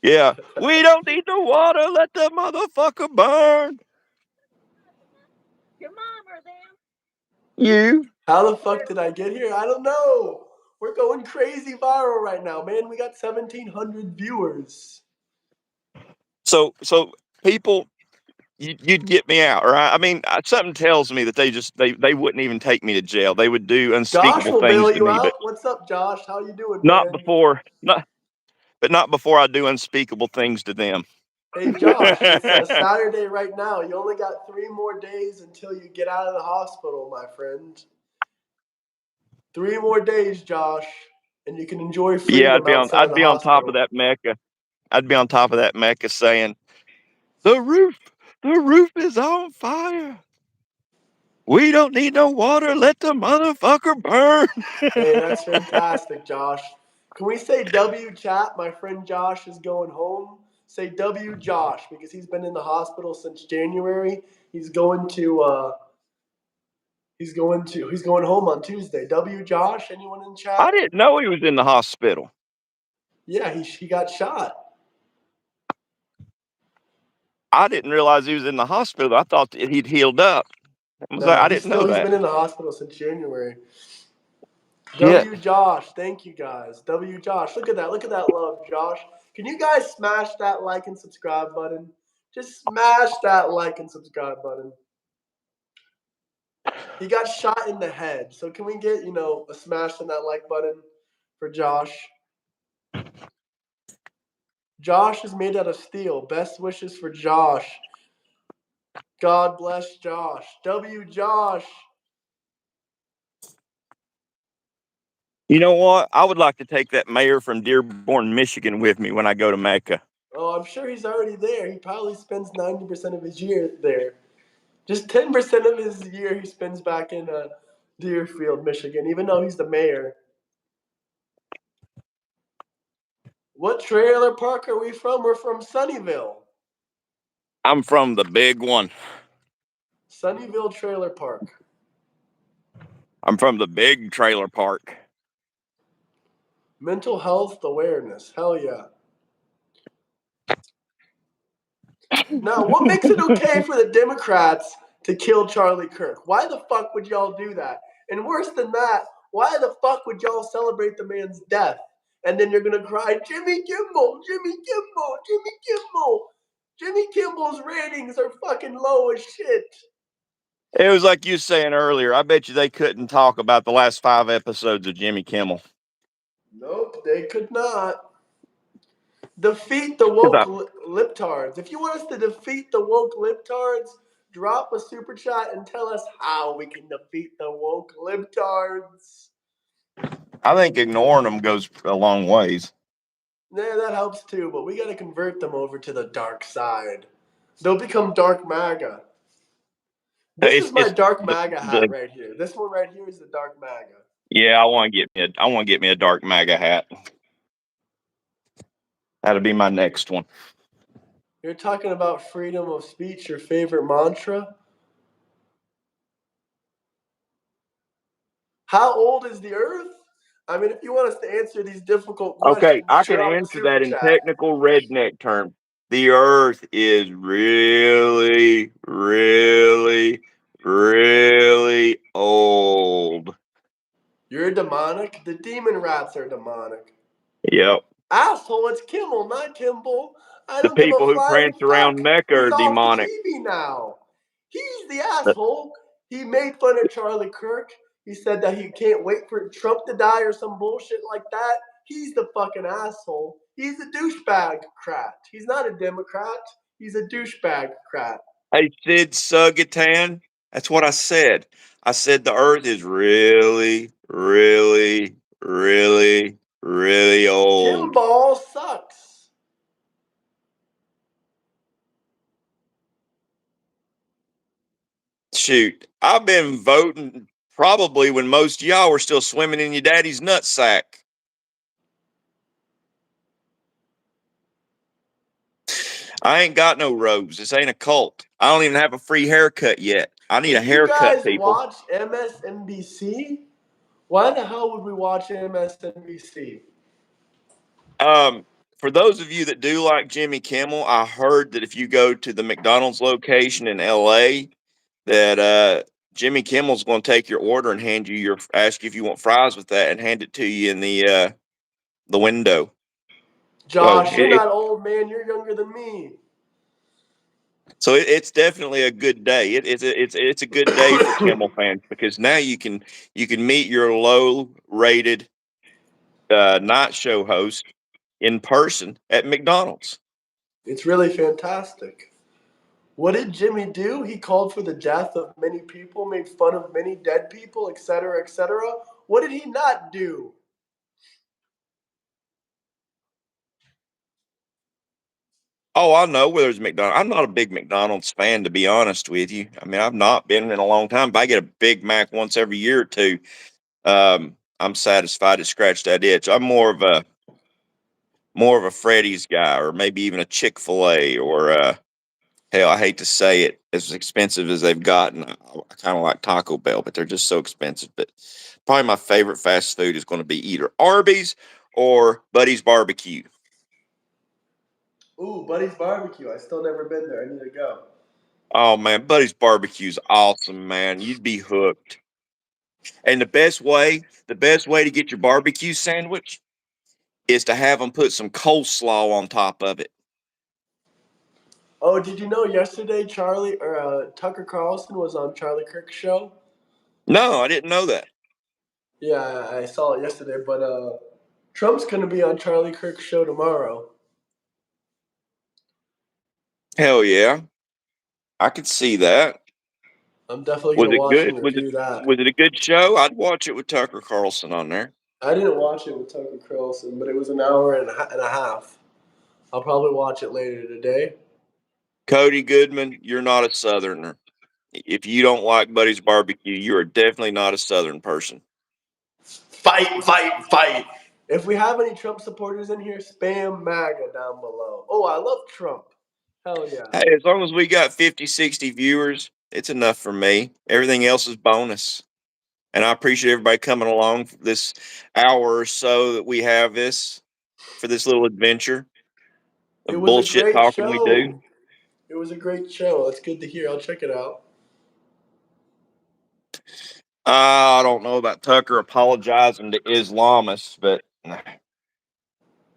[SPEAKER 2] Yeah, we don't need the water. Let the motherfucker burn.
[SPEAKER 3] Your mom or them?
[SPEAKER 2] You.
[SPEAKER 1] How the fuck did I get here? I don't know. We're going crazy viral right now, man. We got 1,700 viewers.
[SPEAKER 2] So people, you'd get me out, right? I mean, something tells me that they wouldn't even take me to jail. They would do
[SPEAKER 1] Josh
[SPEAKER 2] unspeakable
[SPEAKER 1] will bail
[SPEAKER 2] things to
[SPEAKER 1] you
[SPEAKER 2] me, but
[SPEAKER 1] out. What's up, Josh? How you doing,
[SPEAKER 2] not
[SPEAKER 1] man?
[SPEAKER 2] before, not before I do unspeakable things to them.
[SPEAKER 1] Hey, Josh, it's a Saturday right now. You only got 3 more days until you get out of the hospital, my friend. 3 more days, Josh, and you can enjoy
[SPEAKER 2] Yeah,
[SPEAKER 1] freedom outside of
[SPEAKER 2] I'd
[SPEAKER 1] the
[SPEAKER 2] be on top of
[SPEAKER 1] hospital.
[SPEAKER 2] that Mecca. I'd be on top of that Mecca saying, the roof is on fire. We don't need no water. Let the motherfucker burn.
[SPEAKER 1] Hey, that's fantastic, Josh. Can we say W chat? My friend Josh is going home. Say W Josh because he's been in the hospital since January. He's going home on Tuesday. W Josh, anyone in
[SPEAKER 2] I
[SPEAKER 1] chat?
[SPEAKER 2] didn't know he was in the hospital.
[SPEAKER 1] Yeah, he got shot.
[SPEAKER 2] I didn't realize he was in the hospital. I thought that he'd healed up.
[SPEAKER 1] No,
[SPEAKER 2] I didn't know
[SPEAKER 1] he's
[SPEAKER 2] that.
[SPEAKER 1] been in the hospital since January.
[SPEAKER 2] Shit.
[SPEAKER 1] W Josh, thank you guys. W Josh, look at that. Look at that love, Josh. Can you guys smash that like and subscribe button? Just smash that like and subscribe button. He got shot in the head. So can we get, a smash on that like button for Josh? Josh is made out of steel. Best wishes for Josh. God bless Josh. W Josh.
[SPEAKER 2] You know what? I would like to take that mayor from Dearborn, Michigan with me when I go to Mecca.
[SPEAKER 1] Oh, I'm sure he's already there. He probably spends 90% of his year there. Just 10% of his year he spends back in Deerfield, Michigan, even though he's the mayor. What trailer park are we from? We're from Sunnyvale.
[SPEAKER 2] I'm from the big one.
[SPEAKER 1] Sunnyvale Trailer Park.
[SPEAKER 2] I'm from the big trailer park.
[SPEAKER 1] Mental health awareness. Hell yeah. Now, what makes it okay for the Democrats to kill Charlie Kirk? Why the fuck would y'all do that? And worse than that, why the fuck would y'all celebrate the man's death? And then you're gonna cry, Jimmy Kimmel, Jimmy Kimmel, Jimmy Kimmel. Jimmy Kimmel's ratings are fucking low as shit.
[SPEAKER 2] It was like you saying earlier. I bet you they couldn't talk about the last 5 episodes of Jimmy Kimmel.
[SPEAKER 1] Nope, they could not. Defeat the
[SPEAKER 2] 'Cause
[SPEAKER 1] woke liptards. If you want us to defeat the woke liptards, drop a super chat and tell us how we can defeat the woke libtards.
[SPEAKER 2] I think ignoring them goes a long ways.
[SPEAKER 1] Yeah, that helps too, but we gotta convert them over to the dark side. They'll become dark MAGA. This is my
[SPEAKER 2] It's
[SPEAKER 1] dark MAGA hat
[SPEAKER 2] the
[SPEAKER 1] right here. This one right here is the dark MAGA.
[SPEAKER 2] yeah. I want to get me a dark MAGA hat. That'll be my next one.
[SPEAKER 1] You're talking about freedom of speech, your favorite mantra? How old is the earth? I mean, if you want us to answer these difficult
[SPEAKER 2] Okay,
[SPEAKER 1] questions,
[SPEAKER 2] I can
[SPEAKER 1] drop a
[SPEAKER 2] answer
[SPEAKER 1] super
[SPEAKER 2] that in
[SPEAKER 1] chat.
[SPEAKER 2] technical redneck terms. The Earth is really, really, really old.
[SPEAKER 1] You're demonic? The demon rats are demonic.
[SPEAKER 2] Yep.
[SPEAKER 1] Asshole, it's Kimmel, not Kimball. I
[SPEAKER 2] The
[SPEAKER 1] don't give a
[SPEAKER 2] people who
[SPEAKER 1] flying
[SPEAKER 2] prance around
[SPEAKER 1] fuck.
[SPEAKER 2] Mecca
[SPEAKER 1] He's
[SPEAKER 2] are
[SPEAKER 1] off the
[SPEAKER 2] demonic.
[SPEAKER 1] TV now. He's the asshole. He made fun of Charlie Kirk. He said that he can't wait for Trump to die or some bullshit like that. He's the fucking asshole. He's a douchebag crat. He's not a Democrat. He's a douchebag crat.
[SPEAKER 2] Hey, Sid Sugatan, that's what I said. I said the Earth is really, really, really, really old.
[SPEAKER 1] Kimball sucks.
[SPEAKER 2] Shoot, I've been voting probably when most of y'all were still swimming in your daddy's nutsack. I ain't got no robes. This ain't a cult. I don't even have a free haircut yet. I need
[SPEAKER 1] Do
[SPEAKER 2] a
[SPEAKER 1] you
[SPEAKER 2] haircut,
[SPEAKER 1] guys
[SPEAKER 2] people.
[SPEAKER 1] watch MSNBC? Why the hell would we watch MSNBC?
[SPEAKER 2] For those of you that do like Jimmy Kimmel, I heard that if you go to the McDonald's location in LA, that Jimmy Kimmel's going to take your order and ask you if you want fries with that, and hand it to you in the window. So
[SPEAKER 1] Josh, you're not old, man. You're younger than me.
[SPEAKER 2] it's definitely a good day. It's a good day for Kimmel fans, because now you can meet your low rated night show host in person at McDonald's.
[SPEAKER 1] It's really fantastic. What did Jimmy do? He called for the death of many people, made fun of many dead people, etc., etc. What did he not do?
[SPEAKER 2] Oh, I know where there's McDonald's. I'm not a big McDonald's fan, to be honest with you. I mean, I've not been in a long time, but I get a Big Mac once every year or two. I'm satisfied to scratch that itch. I'm more of a Freddy's guy, or maybe even a Chick-fil-A, or hell, I hate to say it, as expensive as they've gotten. I kind of like Taco Bell, but they're just so expensive. But probably my favorite fast food is going to be either Arby's or Buddy's Barbecue.
[SPEAKER 1] Ooh, Buddy's Barbecue. I still never been there. I need to go.
[SPEAKER 2] Oh man, Buddy's Barbecue's awesome, man. You'd be hooked. And the best way to get your barbecue sandwich is to have them put some coleslaw on top of it.
[SPEAKER 1] Oh, did you know yesterday Charlie or Tucker Carlson was on Charlie Kirk's show?
[SPEAKER 2] No, I didn't know that.
[SPEAKER 1] Yeah, I saw it yesterday, but Trump's going to be on Charlie Kirk's show tomorrow.
[SPEAKER 2] Hell yeah. I could see that.
[SPEAKER 1] I'm definitely
[SPEAKER 2] Was
[SPEAKER 1] going to
[SPEAKER 2] it
[SPEAKER 1] watch
[SPEAKER 2] good?
[SPEAKER 1] and review that.
[SPEAKER 2] Was it a good show? I'd watch it with Tucker Carlson on there.
[SPEAKER 1] I didn't watch it with Tucker Carlson, but it was an hour and a half. I'll probably watch it later today.
[SPEAKER 2] Cody Goodman, you're not a Southerner. If you don't like Buddy's Barbecue, you are definitely not a Southern person.
[SPEAKER 1] Fight, fight, fight. If we have any Trump supporters in here, spam MAGA down below. Oh, I love Trump. Hell yeah.
[SPEAKER 2] Hey, as long as we got 50, 60 viewers, it's enough for me. Everything else is bonus. And I appreciate everybody coming along for this hour or so that we have for this little adventure
[SPEAKER 1] It
[SPEAKER 2] of
[SPEAKER 1] was a
[SPEAKER 2] bullshit
[SPEAKER 1] great
[SPEAKER 2] talking we
[SPEAKER 1] show.
[SPEAKER 2] do.
[SPEAKER 1] It was a great show. That's good to hear. I'll check it out.
[SPEAKER 2] I don't know about Tucker apologizing to Islamists, but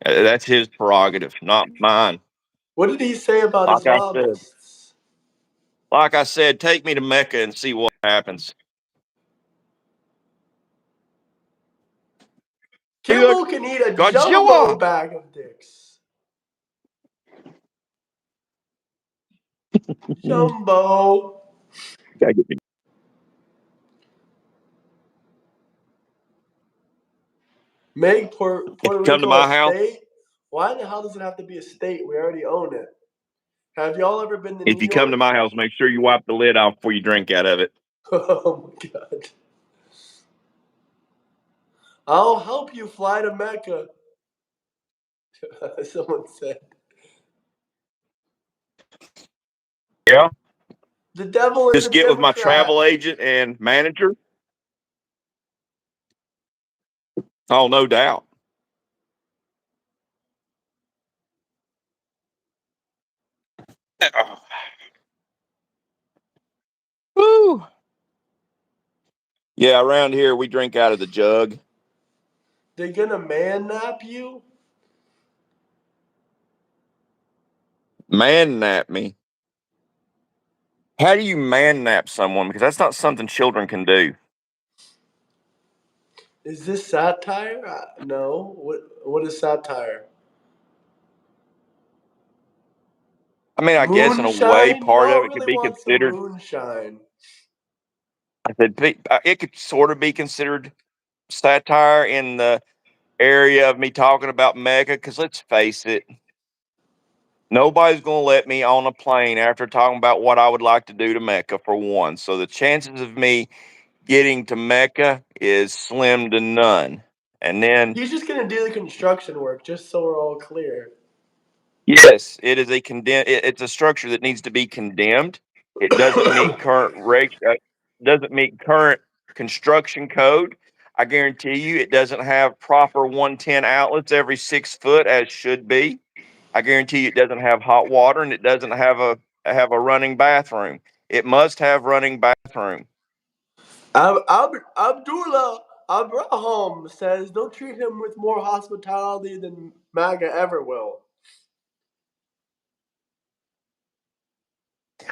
[SPEAKER 2] that's his prerogative, not mine.
[SPEAKER 1] What did he say about
[SPEAKER 2] Like I said,
[SPEAKER 1] Islamists?
[SPEAKER 2] take me to Mecca and see what happens.
[SPEAKER 1] Kimmel can eat a jumbo
[SPEAKER 2] Godzilla.
[SPEAKER 1] bag of dicks. Jumbo. Make Puerto
[SPEAKER 2] Come to
[SPEAKER 1] Rico a
[SPEAKER 2] my house.
[SPEAKER 1] state? Why the hell does it have to be a state? We already own it. Have y'all ever been to
[SPEAKER 2] If
[SPEAKER 1] New
[SPEAKER 2] you come to
[SPEAKER 1] York?
[SPEAKER 2] my house, make sure you wipe the lid off before you drink out of it.
[SPEAKER 1] Oh my god. I'll help you fly to Mecca. Someone said.
[SPEAKER 2] Yeah.
[SPEAKER 1] The devil is
[SPEAKER 2] Just
[SPEAKER 1] a
[SPEAKER 2] get with my
[SPEAKER 1] Democrat.
[SPEAKER 2] travel agent and manager. Oh, no doubt. Oh. Woo. Yeah, around here we drink out of the jug.
[SPEAKER 1] They're gonna man nap you?
[SPEAKER 2] Man nap me. How do you man nap someone? Because that's not something children can do.
[SPEAKER 1] Is this satire? No. What is satire?
[SPEAKER 2] I mean, I guess in a way,
[SPEAKER 1] Moonshine?
[SPEAKER 2] part of
[SPEAKER 1] Y'all
[SPEAKER 2] it could
[SPEAKER 1] really
[SPEAKER 2] be
[SPEAKER 1] want some
[SPEAKER 2] considered.
[SPEAKER 1] moonshine.
[SPEAKER 2] I said it could sort of be considered satire in the area of me talking about Mecca. Because let's face it, nobody's going to let me on a plane after talking about what I would like to do to Mecca, for one. So the chances of me getting to Mecca is slim to none. And then,
[SPEAKER 1] He's just gonna do the construction work, just so we're all clear.
[SPEAKER 2] yes, it is it's a structure that needs to be condemned. It doesn't meet doesn't meet current construction code. I guarantee you, it doesn't have proper 110 outlets every 6 foot as should be. I guarantee you, it doesn't have hot water, and it doesn't have a running bathroom. It must have running bathroom.
[SPEAKER 1] Abdullah Abraham says don't treat him with more hospitality than Maga ever will.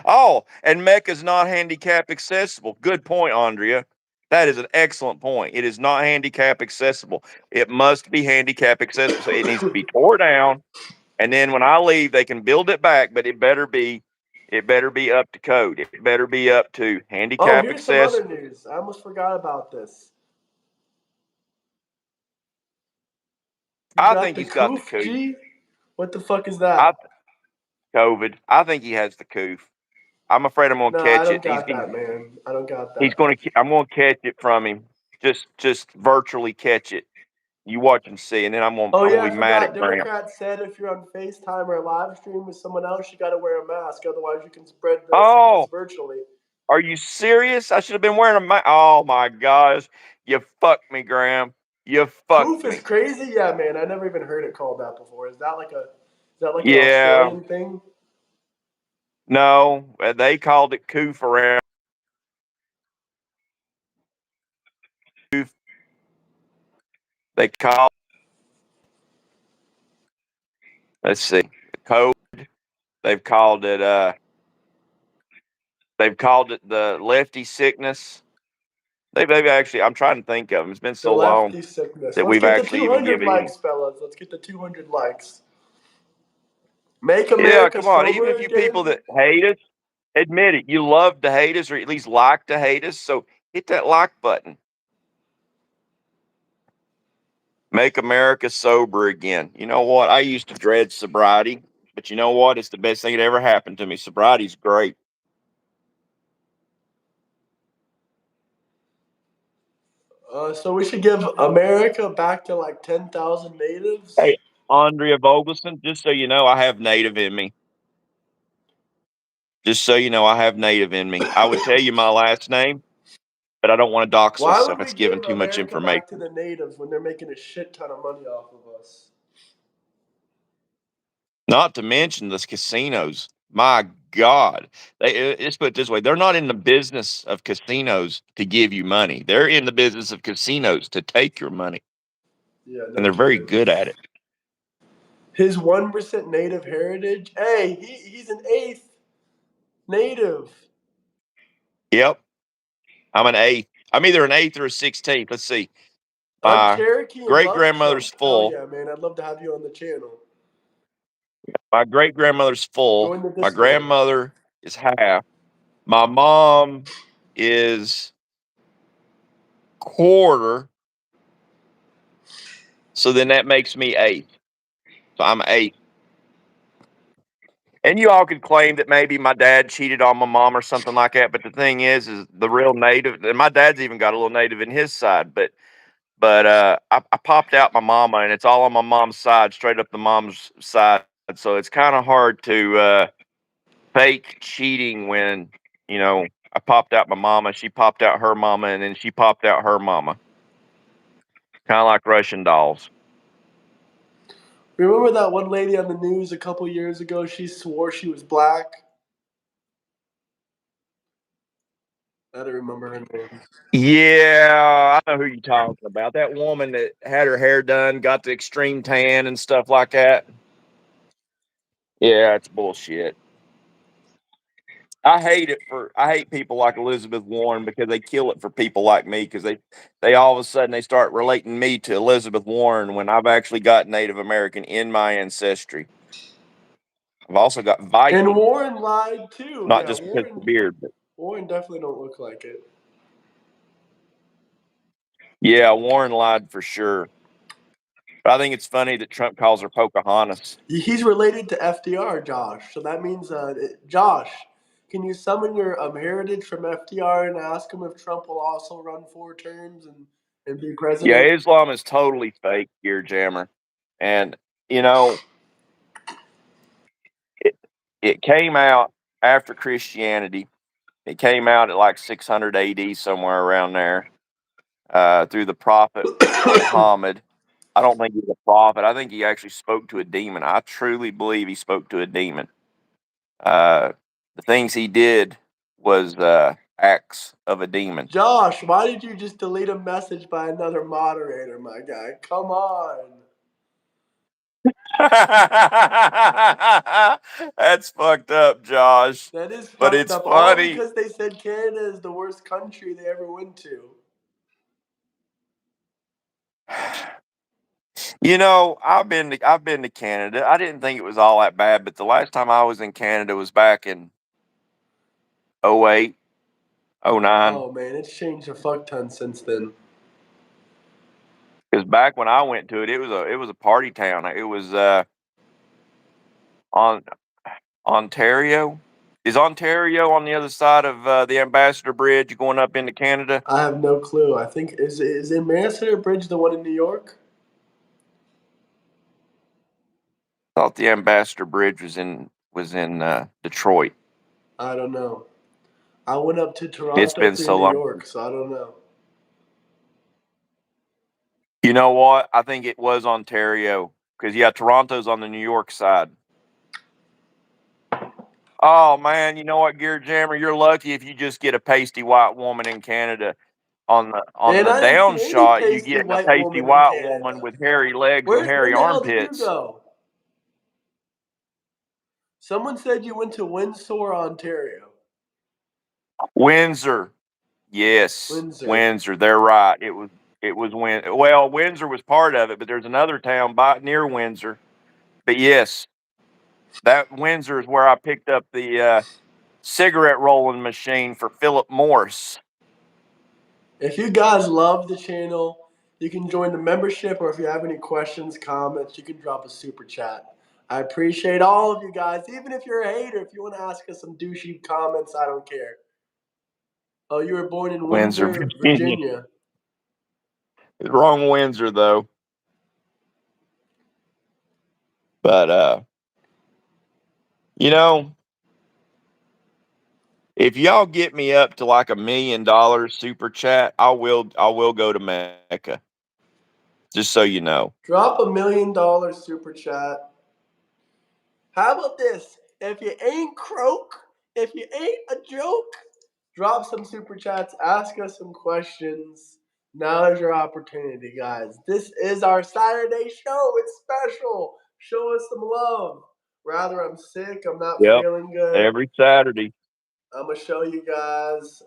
[SPEAKER 2] Oh, and Mecca's not handicap accessible. Good point, Andrea. That is an excellent point. It is not handicap accessible. It must be handicap accessible. So it needs to be tore down, and then when I leave, they can build it back. But it better be up to code. It better be up to
[SPEAKER 1] Oh,
[SPEAKER 2] handicap
[SPEAKER 1] here's some other
[SPEAKER 2] accessible.
[SPEAKER 1] news. I almost forgot about this. You
[SPEAKER 2] I
[SPEAKER 1] got
[SPEAKER 2] think
[SPEAKER 1] the
[SPEAKER 2] he's got the
[SPEAKER 1] coof,
[SPEAKER 2] coof.
[SPEAKER 1] G? What the fuck is
[SPEAKER 2] I
[SPEAKER 1] that?
[SPEAKER 2] COVID. I think he has the coof. I'm afraid I'm gonna
[SPEAKER 1] No, I
[SPEAKER 2] catch
[SPEAKER 1] don't
[SPEAKER 2] it.
[SPEAKER 1] got that, man. I don't got
[SPEAKER 2] He's
[SPEAKER 1] that.
[SPEAKER 2] gonna. I'm gonna catch it from him. Just virtually catch it. You watch and see, and then
[SPEAKER 1] Oh
[SPEAKER 2] I'm
[SPEAKER 1] yeah,
[SPEAKER 2] gonna
[SPEAKER 1] I
[SPEAKER 2] be mad
[SPEAKER 1] forgot.
[SPEAKER 2] at Graham.
[SPEAKER 1] Democrats said if you're on FaceTime or live stream with someone else, you got to wear a mask. Otherwise, you can spread the sickness
[SPEAKER 2] Oh,
[SPEAKER 1] virtually.
[SPEAKER 2] are you serious? I should have been wearing a mask. Oh my gosh, you fucked me, Graham. You fucked
[SPEAKER 1] Coof is
[SPEAKER 2] me.
[SPEAKER 1] crazy. Yeah, man. I never even heard it called that before. Is that like an
[SPEAKER 2] Yeah,
[SPEAKER 1] Australian thing?
[SPEAKER 2] no, they called it coof around. Coof. They call. Let's see, code. They've called it. They've called it the lefty sickness. They've actually. I'm trying to think of them. It's been
[SPEAKER 1] The
[SPEAKER 2] so long
[SPEAKER 1] lefty sickness.
[SPEAKER 2] that
[SPEAKER 1] Let's
[SPEAKER 2] we've
[SPEAKER 1] get the
[SPEAKER 2] actually even
[SPEAKER 1] 200
[SPEAKER 2] given him.
[SPEAKER 1] likes, fellas. Let's get the 200 likes. Make
[SPEAKER 2] Yeah,
[SPEAKER 1] America
[SPEAKER 2] come on. Even
[SPEAKER 1] sober
[SPEAKER 2] if you people
[SPEAKER 1] again.
[SPEAKER 2] that hate us, admit it. You love to hate us, or at least like to hate us. So hit that like button. Make America sober again. You know what? I used to dread sobriety, but you know what? It's the best thing that ever happened to me. Sobriety's great.
[SPEAKER 1] So we should give America back to like 10,000 natives.
[SPEAKER 2] Hey, Andrea Vogelson, just so you know, I have native in me. Just so you know, I have native in me. I would tell you my last name, but I don't want to dox
[SPEAKER 1] Why
[SPEAKER 2] myself.
[SPEAKER 1] would we
[SPEAKER 2] It's giving
[SPEAKER 1] give
[SPEAKER 2] too much
[SPEAKER 1] America back to
[SPEAKER 2] information.
[SPEAKER 1] the natives when they're making a shit ton of money off of us?
[SPEAKER 2] Not to mention the casinos. My God, let's put it this way: they're not in the business of casinos to give you money. They're in the business of casinos to take your money,
[SPEAKER 1] Yeah,
[SPEAKER 2] and
[SPEAKER 1] no
[SPEAKER 2] they're very
[SPEAKER 1] kidding.
[SPEAKER 2] good at it.
[SPEAKER 1] His 1% native heritage. Hey, he's an eighth native.
[SPEAKER 2] Yep, I'm an eighth. I'm either an eighth or a 16th. Let's see.
[SPEAKER 1] I'm
[SPEAKER 2] My
[SPEAKER 1] Cherokee and
[SPEAKER 2] great
[SPEAKER 1] love
[SPEAKER 2] grandmother's
[SPEAKER 1] Trump. Hell
[SPEAKER 2] full.
[SPEAKER 1] yeah, man. I'd love to have you on the channel.
[SPEAKER 2] My great grandmother's full.
[SPEAKER 1] Join the
[SPEAKER 2] My
[SPEAKER 1] Discord.
[SPEAKER 2] grandmother is half. My mom is quarter. So then that makes me eighth. So I'm eighth. And you all could claim that maybe my dad cheated on my mom or something like that. But the thing is the real native, and my dad's even got a little native in his side. But I popped out my mama, and it's all on my mom's side, straight up the mom's side. So it's kind of hard to fake cheating when you know I popped out my mama, she popped out her mama, and then she popped out her mama. Kind of like Russian dolls.
[SPEAKER 1] Remember that one lady on the news a couple years ago? She swore she was black. I don't remember her name.
[SPEAKER 2] Yeah, I know who you're talking about. That woman that had her hair done, got the extreme tan and stuff like that. Yeah, it's bullshit. I hate people like Elizabeth Warren because they kill it for people like me because they all of a sudden they start relating me to Elizabeth Warren when I've actually got Native American in my ancestry. I've also got
[SPEAKER 1] And
[SPEAKER 2] Viking,
[SPEAKER 1] Warren lied too.
[SPEAKER 2] not
[SPEAKER 1] Yeah,
[SPEAKER 2] just because of the beard, but
[SPEAKER 1] Warren definitely don't look like it.
[SPEAKER 2] yeah, Warren lied for sure. But I think it's funny that Trump calls her Pocahontas.
[SPEAKER 1] He's related to FDR, Josh. So that means, Josh, can you summon your heritage from FDR and ask him if Trump will also run 4 terms and be
[SPEAKER 2] Yeah,
[SPEAKER 1] president?
[SPEAKER 2] Islam is totally fake, Gear Jammer. And, you know, it, it came out after Christianity. It came out at like 600 AD, somewhere around there, through the prophet Muhammad. I don't think he's a prophet. I think he actually spoke to a demon. I truly believe he spoke to a demon. The things he did was acts of a demon.
[SPEAKER 1] Josh, why did you just delete a message by another moderator, my guy? Come on.
[SPEAKER 2] That's fucked up, Josh.
[SPEAKER 1] That is
[SPEAKER 2] But
[SPEAKER 1] fucked
[SPEAKER 2] it's
[SPEAKER 1] up. All
[SPEAKER 2] funny.
[SPEAKER 1] because they said Canada is the worst country they ever went to.
[SPEAKER 2] You know, I've been to Canada. I didn't think it was all that bad, but the last time I was in Canada was back in 08, 09.
[SPEAKER 1] Oh man, it's changed a fuck ton since then.
[SPEAKER 2] Because back when I went to it, it was a party town. It was on Ontario. Is Ontario on the other side of the Ambassador Bridge going up into Canada?
[SPEAKER 1] I have no clue. I think is Ambassador Bridge the one in New York?
[SPEAKER 2] I thought the Ambassador Bridge was in Detroit.
[SPEAKER 1] I don't know. I went up to
[SPEAKER 2] It's
[SPEAKER 1] Toronto
[SPEAKER 2] been
[SPEAKER 1] through
[SPEAKER 2] so
[SPEAKER 1] New
[SPEAKER 2] long.
[SPEAKER 1] York, so I don't know.
[SPEAKER 2] You know what? I think it was Ontario because yeah, Toronto's on the New York side. Oh man, you know what, Gear Jammer? You're lucky if you just get a pasty white woman in Canada. On
[SPEAKER 1] Man,
[SPEAKER 2] the
[SPEAKER 1] I didn't
[SPEAKER 2] down
[SPEAKER 1] see any
[SPEAKER 2] shot, you
[SPEAKER 1] pasty
[SPEAKER 2] get a
[SPEAKER 1] white
[SPEAKER 2] pasty
[SPEAKER 1] woman in
[SPEAKER 2] white woman
[SPEAKER 1] Canada.
[SPEAKER 2] with hairy legs and hairy
[SPEAKER 1] When the hell did you
[SPEAKER 2] armpits.
[SPEAKER 1] go? Someone said you went to Windsor, Ontario.
[SPEAKER 2] Windsor, yes,
[SPEAKER 1] Windsor.
[SPEAKER 2] They're right. Windsor was part of it, but there's another town near Windsor. But yes, that Windsor is where I picked up the cigarette rolling machine for Philip Morris.
[SPEAKER 1] If you guys love the channel, you can join the membership, or if you have any questions, comments, you can drop a super chat. I appreciate all of you guys. Even if you're a hater, if you want to ask us some douchey comments, I don't care. Oh, you were born in
[SPEAKER 2] Windsor,
[SPEAKER 1] Windsor,
[SPEAKER 2] Virginia.
[SPEAKER 1] Virginia.
[SPEAKER 2] Wrong Windsor though. But you know, if y'all get me up to like $1 million super chat, I will go to Mecca. Just so you know.
[SPEAKER 1] Drop $1 million super chat. How about this? If you ain't croak, if you ain't a joke, drop some super chats, ask us some questions. Now is your opportunity, guys. This is our Saturday show. It's special. Show us some love. Rather, I'm sick. I'm not
[SPEAKER 2] Yep.
[SPEAKER 1] feeling good.
[SPEAKER 2] Every Saturday.
[SPEAKER 1] I'm gonna show you guys.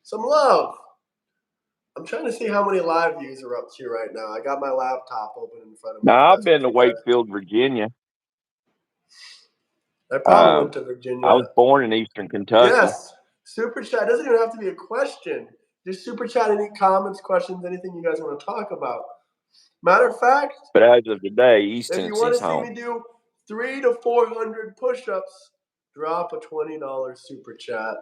[SPEAKER 1] Some love. I'm trying to see how many live views are up to right now. I got my laptop open in front of me.
[SPEAKER 2] Now I've
[SPEAKER 1] That's
[SPEAKER 2] been
[SPEAKER 1] what
[SPEAKER 2] to
[SPEAKER 1] you guys.
[SPEAKER 2] Wakefield, Virginia.
[SPEAKER 1] I probably went to
[SPEAKER 2] I
[SPEAKER 1] Virginia.
[SPEAKER 2] was born in Eastern Kentucky.
[SPEAKER 1] Yes. Super chat. It doesn't even have to be a question. Just super chat any comments, questions, anything you guys want to talk about. Matter of fact,
[SPEAKER 2] But as of today, East
[SPEAKER 1] if you want
[SPEAKER 2] Tennessee's
[SPEAKER 1] to see
[SPEAKER 2] home.
[SPEAKER 1] me do 300 to 400 push-ups, drop a $20 super chat.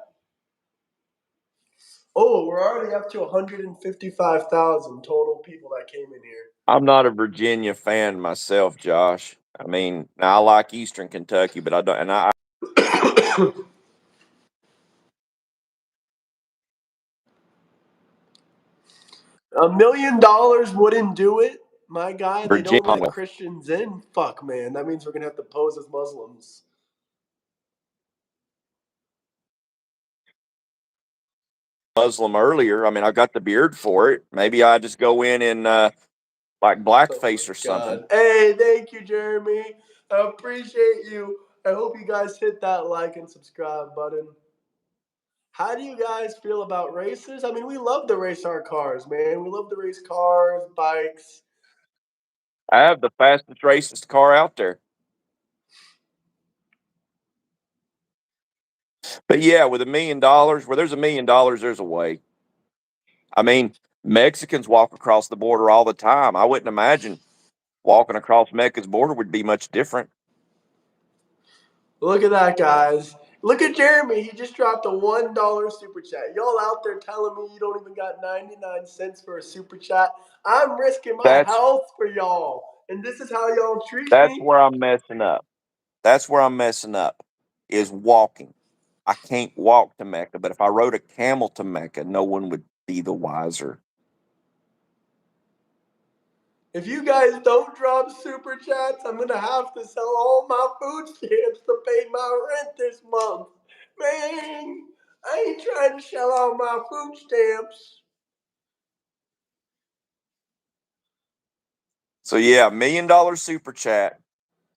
[SPEAKER 1] Oh, we're already up to 155,000 total people that came in here.
[SPEAKER 2] I'm not a Virginia fan myself, Josh. I mean, now I like Eastern Kentucky, but I don't. And I
[SPEAKER 1] $1 million wouldn't do it, my guy. They don't let
[SPEAKER 2] Virginia
[SPEAKER 1] Christians in. Fuck, man. That means we're gonna have to pose as Muslims.
[SPEAKER 2] Muslim earlier. I mean, I got the beard for it. Maybe I just go in like
[SPEAKER 1] Oh
[SPEAKER 2] blackface
[SPEAKER 1] my
[SPEAKER 2] or something.
[SPEAKER 1] God. Hey, thank you, Jeremy. I appreciate you. I hope you guys hit that like and subscribe button. How do you guys feel about racers? I mean, we love to race our cars, man. We love to race cars, bikes.
[SPEAKER 2] I have the fastest, racist car out there. But yeah, with $1 million, where there's $1 million, there's a way. I mean, Mexicans walk across the border all the time. I wouldn't imagine walking across Mecca's border would be much different.
[SPEAKER 1] Look at that, guys. Look at Jeremy. He just dropped a $1 super chat. Y'all out there telling me you don't even got 99 cents for a super chat? I'm risking my
[SPEAKER 2] That's
[SPEAKER 1] health for y'all. And this is how y'all treat
[SPEAKER 2] that's
[SPEAKER 1] me?
[SPEAKER 2] where I'm messing up. That's where I'm messing up. Is walking. I can't walk to Mecca, but if I rode a camel to Mecca, no one would be the wiser.
[SPEAKER 1] If you guys don't drop super chats, I'm going to have to sell all my food stamps to pay my rent this month. Man, I ain't trying to sell all my food stamps.
[SPEAKER 2] So yeah, $1 million super chat.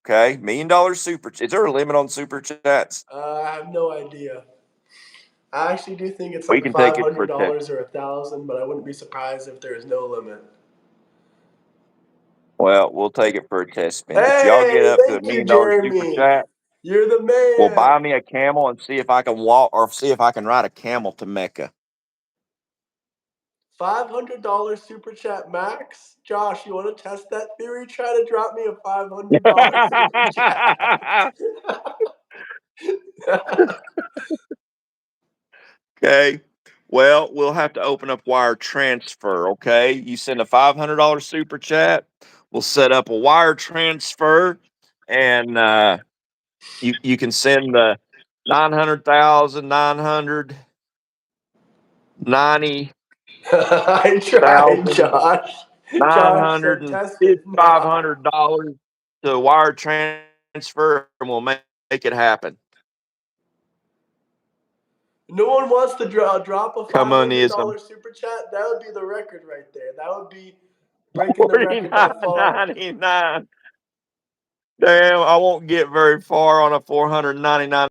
[SPEAKER 2] Okay, $1 million super. Is there a limit on super chats?
[SPEAKER 1] I have no idea. I actually do think it's
[SPEAKER 2] We
[SPEAKER 1] like
[SPEAKER 2] can take it for a
[SPEAKER 1] $500 or $1,000, but I wouldn't be surprised if there is no limit.
[SPEAKER 2] Well, we'll take it for a test spin. If y'all get
[SPEAKER 1] Hey,
[SPEAKER 2] up to $1
[SPEAKER 1] thank you,
[SPEAKER 2] million super
[SPEAKER 1] Jeremy.
[SPEAKER 2] chat,
[SPEAKER 1] You're the
[SPEAKER 2] we'll
[SPEAKER 1] man.
[SPEAKER 2] buy me a camel and see if I can walk or see if I can ride a camel to Mecca.
[SPEAKER 1] $500 super chat max. Josh, you want to test that theory? Try to drop me a $500 super chat.
[SPEAKER 2] Okay. Well, we'll have to open up wire transfer. Okay. You send a $500 super chat. We'll set up a wire transfer, and you can send the 900,990.
[SPEAKER 1] I tried, Josh. Josh said test it now.
[SPEAKER 2] $500 to wire transfer, and we'll make it happen.
[SPEAKER 1] No one wants to drop a
[SPEAKER 2] Communism.
[SPEAKER 1] $500 super chat. That would be the record right there. That would be breaking the record by far.
[SPEAKER 2] $49.99. Damn, I won't get very far on a $499.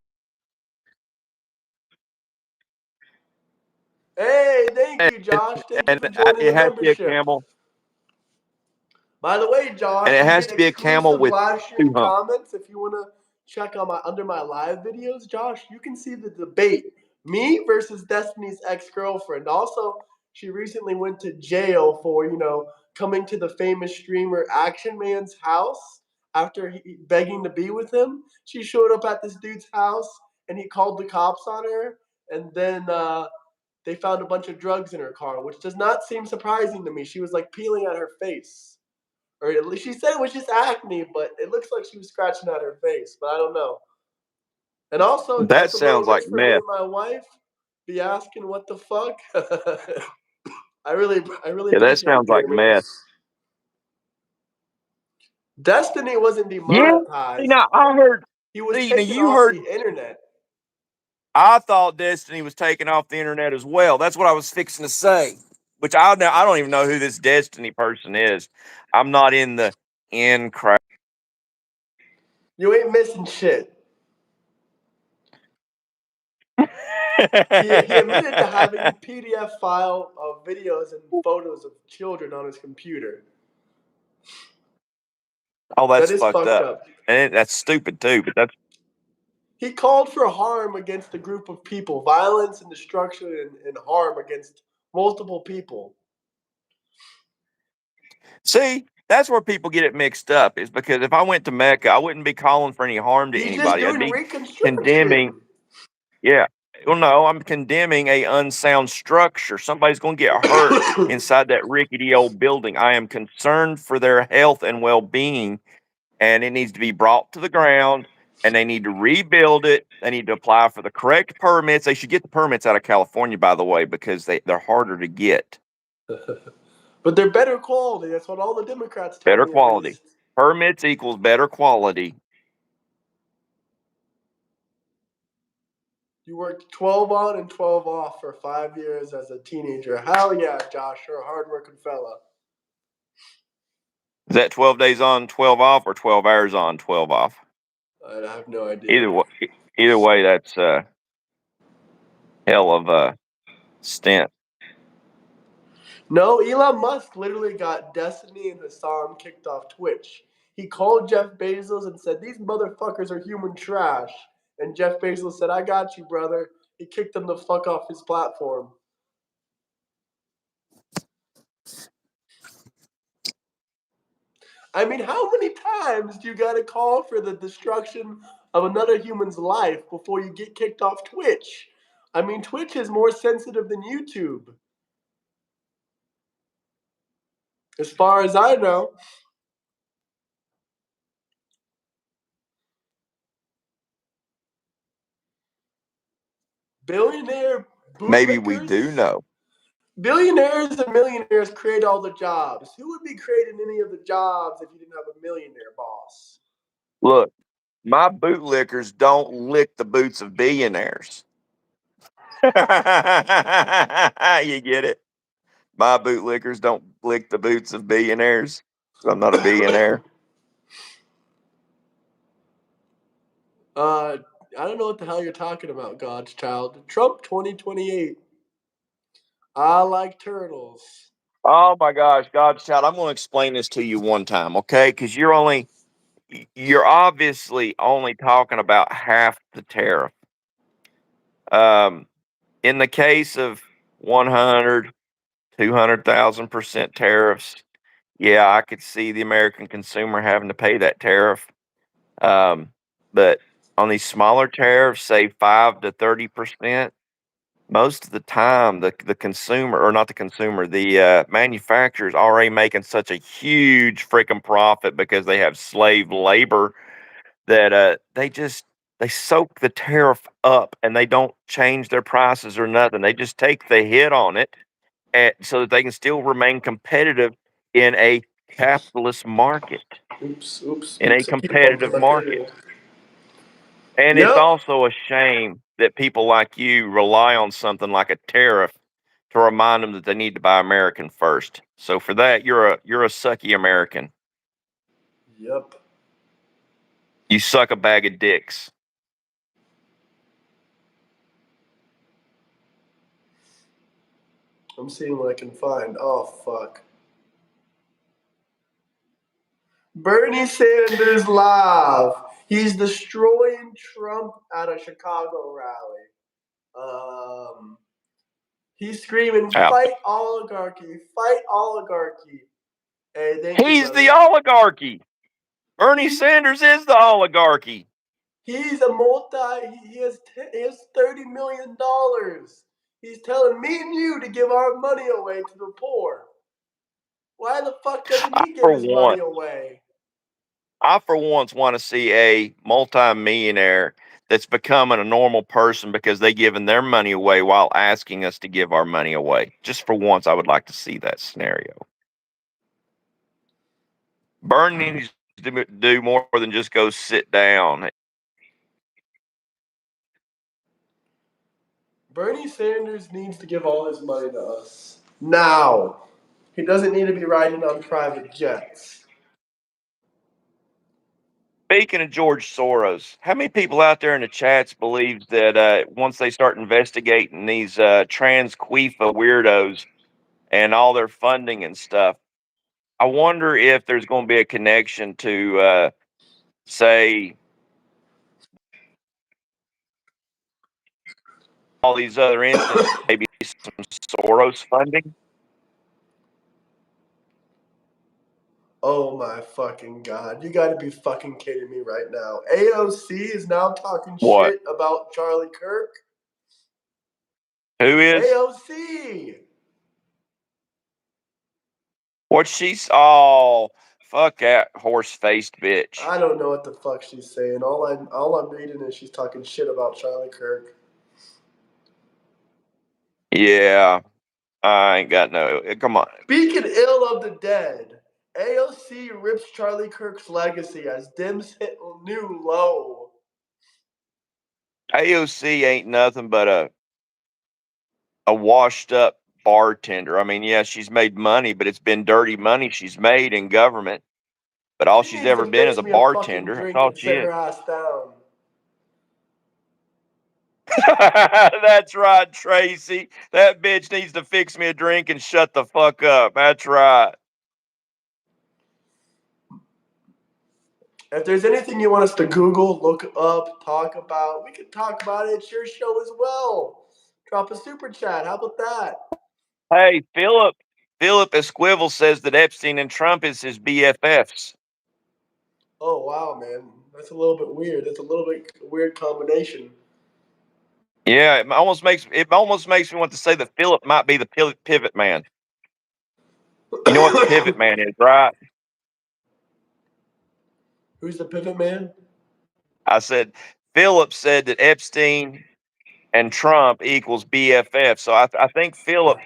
[SPEAKER 1] Hey, thank you, Josh. Thank you
[SPEAKER 2] And
[SPEAKER 1] for joining
[SPEAKER 2] it
[SPEAKER 1] the
[SPEAKER 2] has to be a
[SPEAKER 1] membership.
[SPEAKER 2] camel.
[SPEAKER 1] By the way, Josh,
[SPEAKER 2] And it
[SPEAKER 1] you
[SPEAKER 2] has
[SPEAKER 1] get
[SPEAKER 2] to be a camel
[SPEAKER 1] exclusive
[SPEAKER 2] with
[SPEAKER 1] live
[SPEAKER 2] 2
[SPEAKER 1] stream
[SPEAKER 2] humps.
[SPEAKER 1] comments. If you want to check on under my live videos, Josh, you can see the debate. Me versus Destiny's ex-girlfriend. Also, she recently went to jail for, coming to the famous streamer Action Man's house after begging to be with him. She showed up at this dude's house and he called the cops on her. And then they found a bunch of drugs in her car, which does not seem surprising to me. She was like peeling at her face. Or at least she said it was just acne, but it looks like she was scratching at her face. But I don't know. And also,
[SPEAKER 2] That
[SPEAKER 1] that's a little
[SPEAKER 2] sounds like
[SPEAKER 1] rich for me
[SPEAKER 2] meth.
[SPEAKER 1] and my wife. Be asking what the fuck. I really
[SPEAKER 2] Yeah, that
[SPEAKER 1] appreciate it,
[SPEAKER 2] sounds like
[SPEAKER 1] Jeremy.
[SPEAKER 2] meth.
[SPEAKER 1] Destiny wasn't
[SPEAKER 2] Yeah. See,
[SPEAKER 1] demonetized.
[SPEAKER 2] now I heard.
[SPEAKER 1] He was
[SPEAKER 2] See, now
[SPEAKER 1] taken
[SPEAKER 2] you
[SPEAKER 1] off
[SPEAKER 2] heard.
[SPEAKER 1] the internet.
[SPEAKER 2] I thought Destiny was taken off the internet as well. That's what I was fixing to say. Which I don't even know who this Destiny person is. I'm not in the in crowd.
[SPEAKER 1] You ain't missing shit. He admitted to having a PDF file of videos and photos of children on his computer.
[SPEAKER 2] Oh,
[SPEAKER 1] That
[SPEAKER 2] that's
[SPEAKER 1] is
[SPEAKER 2] fucked
[SPEAKER 1] fucked
[SPEAKER 2] up.
[SPEAKER 1] up.
[SPEAKER 2] And that's stupid too, but that's
[SPEAKER 1] He called for harm against a group of people, violence and destruction and harm against multiple people.
[SPEAKER 2] see, that's where people get it mixed up, is because if I went to Mecca, I wouldn't be calling for any harm to
[SPEAKER 1] He's just
[SPEAKER 2] anybody. I'd
[SPEAKER 1] doing
[SPEAKER 2] be condemning.
[SPEAKER 1] reconstruction.
[SPEAKER 2] Yeah. Well, no, I'm condemning a unsound structure. Somebody's going to get hurt inside that rickety old building. I am concerned for their health and well-being, and it needs to be brought to the ground, and they need to rebuild it. They need to apply for the correct permits. They should get the permits out of California, by the way, because they're harder to get.
[SPEAKER 1] But they're better quality. That's what all the Democrats tell
[SPEAKER 2] Better
[SPEAKER 1] me, at
[SPEAKER 2] quality.
[SPEAKER 1] least.
[SPEAKER 2] Permits equals better quality.
[SPEAKER 1] You worked 12 on and 12 off for 5 years as a teenager. Hell yeah, Josh. You're a hardworking fella.
[SPEAKER 2] Is that 12 days on, 12 off, or 12 hours on, 12 off?
[SPEAKER 1] I have no idea.
[SPEAKER 2] Either way, that's a hell of a stint.
[SPEAKER 1] No, Elon Musk literally got Destiny and Hassan kicked off Twitch. He called Jeff Bezos and said, "These motherfuckers are human trash." And Jeff Bezos said, "I got you, brother." He kicked them the fuck off his platform. I mean, how many times do you gotta call for the destruction of another human's life before you get kicked off Twitch? I mean, Twitch is more sensitive than YouTube. As far as I know. Billionaire
[SPEAKER 2] Maybe we
[SPEAKER 1] bootlickers?
[SPEAKER 2] do know.
[SPEAKER 1] Billionaires and millionaires create all the jobs. Who would be creating any of the jobs if you didn't have a millionaire boss?
[SPEAKER 2] Look, My bootlickers don't lick the boots of billionaires. You get it? My bootlickers don't lick the boots of billionaires. So I'm not a billionaire.
[SPEAKER 1] I don't know what the hell you're talking about, God's child. Trump 2028. I like turtles.
[SPEAKER 2] Oh my gosh, God's child, I'm going to explain this to you one time, okay? Because you're obviously only talking about half the tariff. In the case of 100, 200,000% tariffs, yeah, I could see the American consumer having to pay that tariff. But on these smaller tariffs, say 5 to 30%, most of the time the consumer, or not the consumer, the manufacturer is already making such a huge freaking profit because they have slave labor that they soak the tariff up and they don't change their prices or nothing. They just take the hit on it so that they can still remain competitive in a capitalist market,
[SPEAKER 1] Oops, oops,
[SPEAKER 2] in a
[SPEAKER 1] oops. I keep bumping
[SPEAKER 2] competitive
[SPEAKER 1] my
[SPEAKER 2] market.
[SPEAKER 1] table.
[SPEAKER 2] And it's
[SPEAKER 1] Yep.
[SPEAKER 2] also a shame that people like you rely on something like a tariff to remind them that they need to buy American first. So for that, you're a sucky American.
[SPEAKER 1] Yep.
[SPEAKER 2] You suck a bag of dicks.
[SPEAKER 1] I'm seeing what I can find. Oh, fuck. Bernie Sanders live. He's destroying Trump at a Chicago rally. He's screaming,
[SPEAKER 2] Out.
[SPEAKER 1] fight oligarchy, fight oligarchy. Hey, thank you,
[SPEAKER 2] He's the
[SPEAKER 1] brother.
[SPEAKER 2] oligarchy. Bernie Sanders is the oligarchy.
[SPEAKER 1] He's a he has $30 million. He's telling me and you to give our money away to the poor. Why the fuck doesn't
[SPEAKER 2] I
[SPEAKER 1] he give
[SPEAKER 2] for
[SPEAKER 1] his money
[SPEAKER 2] one,
[SPEAKER 1] away?
[SPEAKER 2] I for once want to see a multimillionaire that's becoming a normal person because they giving their money away while asking us to give our money away. Just for once, I would like to see that scenario. Bernie needs to do more than just go sit down.
[SPEAKER 1] Bernie Sanders needs to give all his money to us. Now. He doesn't need to be riding on private jets.
[SPEAKER 2] Speaking of George Soros, how many people out there in the chats believes that once they start investigating these trans queefa weirdos and all their funding and stuff, I wonder if there's going to be a connection to, say, all these other instances, maybe some Soros funding.
[SPEAKER 1] Oh my fucking god. You gotta be fucking kidding me right now. AOC is now talking
[SPEAKER 2] What?
[SPEAKER 1] shit about Charlie Kirk.
[SPEAKER 2] Who is?
[SPEAKER 1] AOC!
[SPEAKER 2] What she's? Oh, fuck that horse faced bitch.
[SPEAKER 1] I don't know what the fuck she's saying. All I'm reading is she's talking shit about Charlie Kirk.
[SPEAKER 2] Yeah, I ain't got no. Come on.
[SPEAKER 1] Speaking ill of the dead, AOC rips Charlie Kirk's legacy as Dems hit new low.
[SPEAKER 2] AOC ain't nothing but a washed up bartender. I mean, yeah, she's made money, but it's been dirty money she's made in government. But all
[SPEAKER 1] She
[SPEAKER 2] she's
[SPEAKER 1] needs
[SPEAKER 2] ever
[SPEAKER 1] to
[SPEAKER 2] been
[SPEAKER 1] fix
[SPEAKER 2] is a
[SPEAKER 1] me a fucking
[SPEAKER 2] bartender. That's
[SPEAKER 1] drink
[SPEAKER 2] all
[SPEAKER 1] and
[SPEAKER 2] she
[SPEAKER 1] sit
[SPEAKER 2] is.
[SPEAKER 1] her ass down.
[SPEAKER 2] That's right, Tracy. That bitch needs to fix me a drink and shut the fuck up. That's right.
[SPEAKER 1] If there's anything you want us to Google, look up, talk about, we can talk about it. It's your show as well. Drop a super chat. How about that?
[SPEAKER 2] Hey, Philip Esquivel says that Epstein and Trump is his BFFs.
[SPEAKER 1] Oh wow, man, that's a little bit weird. That's a little bit weird combination.
[SPEAKER 2] Yeah, it almost makes me want to say that Philip might be the pivot man. You know what the pivot man is, right?
[SPEAKER 1] Who's the pivot man?
[SPEAKER 2] I said Philip said that Epstein and Trump equals BFF. So I think Philip's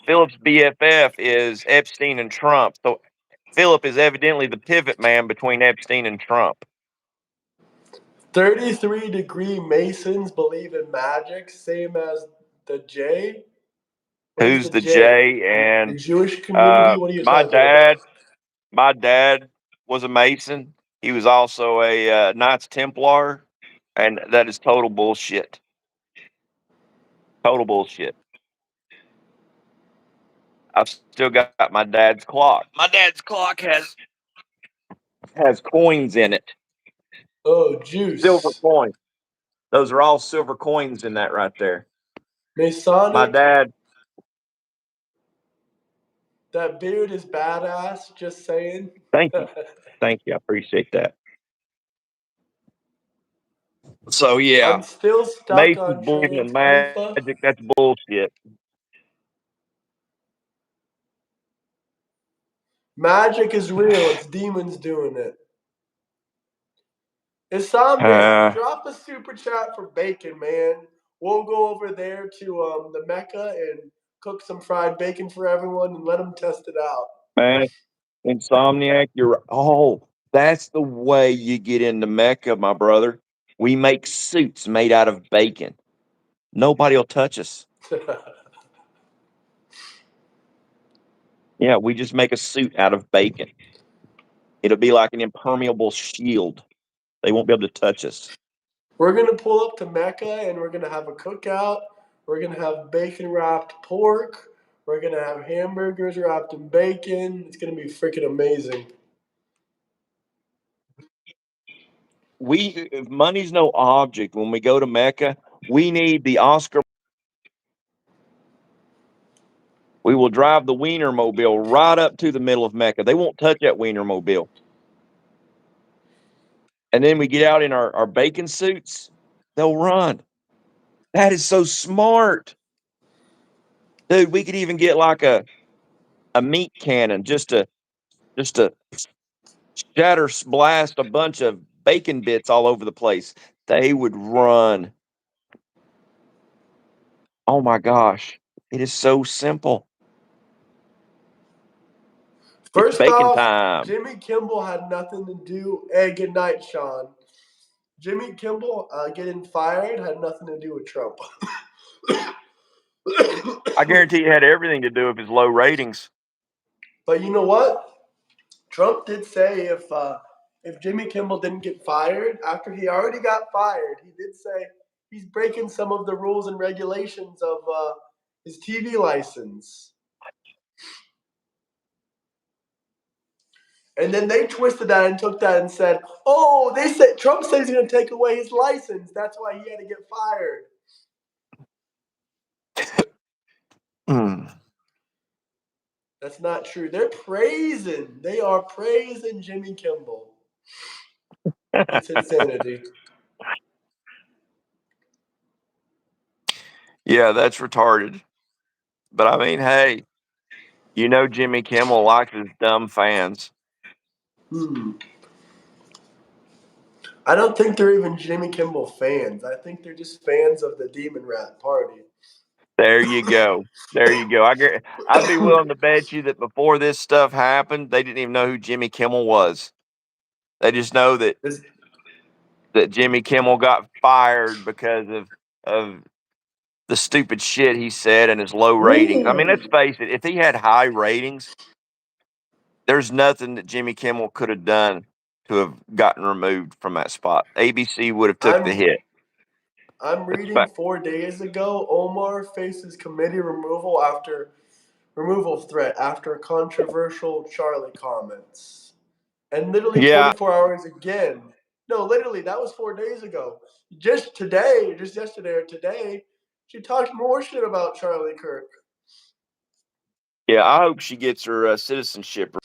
[SPEAKER 2] BFF is Epstein and Trump. So Philip is evidently the pivot man between Epstein and Trump.
[SPEAKER 1] 33-degree Masons believe in magic, same as the J. What is
[SPEAKER 2] Who's
[SPEAKER 1] the
[SPEAKER 2] the
[SPEAKER 1] J?
[SPEAKER 2] J?
[SPEAKER 1] The
[SPEAKER 2] And
[SPEAKER 1] Jewish community? What are you
[SPEAKER 2] my
[SPEAKER 1] talking about?
[SPEAKER 2] dad was a Mason. He was also a Knights Templar, and that is total bullshit. Total bullshit. I've still got my dad's clock. My dad's clock has coins in it.
[SPEAKER 1] Oh,
[SPEAKER 2] Silver
[SPEAKER 1] juice.
[SPEAKER 2] coins. Those are all silver coins in that right there. My
[SPEAKER 1] Masonic.
[SPEAKER 2] dad.
[SPEAKER 1] That beard is badass. Just saying.
[SPEAKER 2] Thank you. Thank you. I appreciate that. So yeah,
[SPEAKER 1] I'm still stuck
[SPEAKER 2] Masons
[SPEAKER 1] on
[SPEAKER 2] believing in
[SPEAKER 1] Antifa.
[SPEAKER 2] magic. That's bullshit.
[SPEAKER 1] Magic is real. It's demons doing it. Insomniac,
[SPEAKER 2] Uh,
[SPEAKER 1] drop a super chat for bacon, man. We'll go over there to the Mecca and cook some fried bacon for everyone and let them test it out.
[SPEAKER 2] man, Insomniac, that's the way you get into Mecca, my brother. We make suits made out of bacon. Nobody will touch us. Yeah, we just make a suit out of bacon. It'll be like an impermeable shield. They won't be able to touch us.
[SPEAKER 1] We're gonna pull up to Mecca and we're gonna have a cookout. We're gonna have bacon wrapped pork. We're gonna have hamburgers wrapped in bacon. It's gonna be freaking amazing.
[SPEAKER 2] If money's no object when we go to Mecca, we need the Oscar. We will drive the Wienermobile right up to the middle of Mecca. They won't touch that Wienermobile. And then we get out in our bacon suits, they'll run. That is so smart. Dude, we could even get like a meat cannon just to shatter blast a bunch of bacon bits all over the place. They would run. Oh my gosh. It is so simple. It's
[SPEAKER 1] First
[SPEAKER 2] bacon
[SPEAKER 1] off,
[SPEAKER 2] time.
[SPEAKER 1] Jimmy Kimmel had nothing to do. Hey, good night, Sean. Jimmy Kimmel getting fired had nothing to do with Trump.
[SPEAKER 2] I guarantee it had everything to do with his low ratings.
[SPEAKER 1] But you know what? Trump did say if Jimmy Kimmel didn't get fired after he already got fired, he did say he's breaking some of the rules and regulations of his TV license. And then they twisted that and took that and said, "Oh, they said Trump said he's going to take away his license. That's why he had to get fired."
[SPEAKER 2] Mm.
[SPEAKER 1] That's not true. They are praising Jimmy Kimmel. It's insanity.
[SPEAKER 2] Yeah, that's retarded. But I mean, hey, Jimmy Kimmel likes his dumb fans.
[SPEAKER 1] Hmm. I don't think they're even Jimmy Kimmel fans. I think they're just fans of the Demon Rat Party.
[SPEAKER 2] There you go. There you go. I'd be willing to bet you that before this stuff happened, they didn't even know who Jimmy Kimmel was. They just know
[SPEAKER 1] This,
[SPEAKER 2] that Jimmy Kimmel got fired because of the stupid shit he said and his low ratings. I mean, let's
[SPEAKER 1] ooh,
[SPEAKER 2] face it, if he had high ratings, there's nothing that Jimmy Kimmel could have done to have gotten removed from that spot. ABC would have took the
[SPEAKER 1] I'm
[SPEAKER 2] hit.
[SPEAKER 1] I'm reading 4 days ago. Omar faces committee removal threat after controversial Charlie comments. And literally
[SPEAKER 2] Yeah,
[SPEAKER 1] 24 hours again. No, literally, that was 4 days ago. Just today, just yesterday or today, she talked more shit about Charlie Kirk.
[SPEAKER 2] yeah. I hope she gets her citizenship.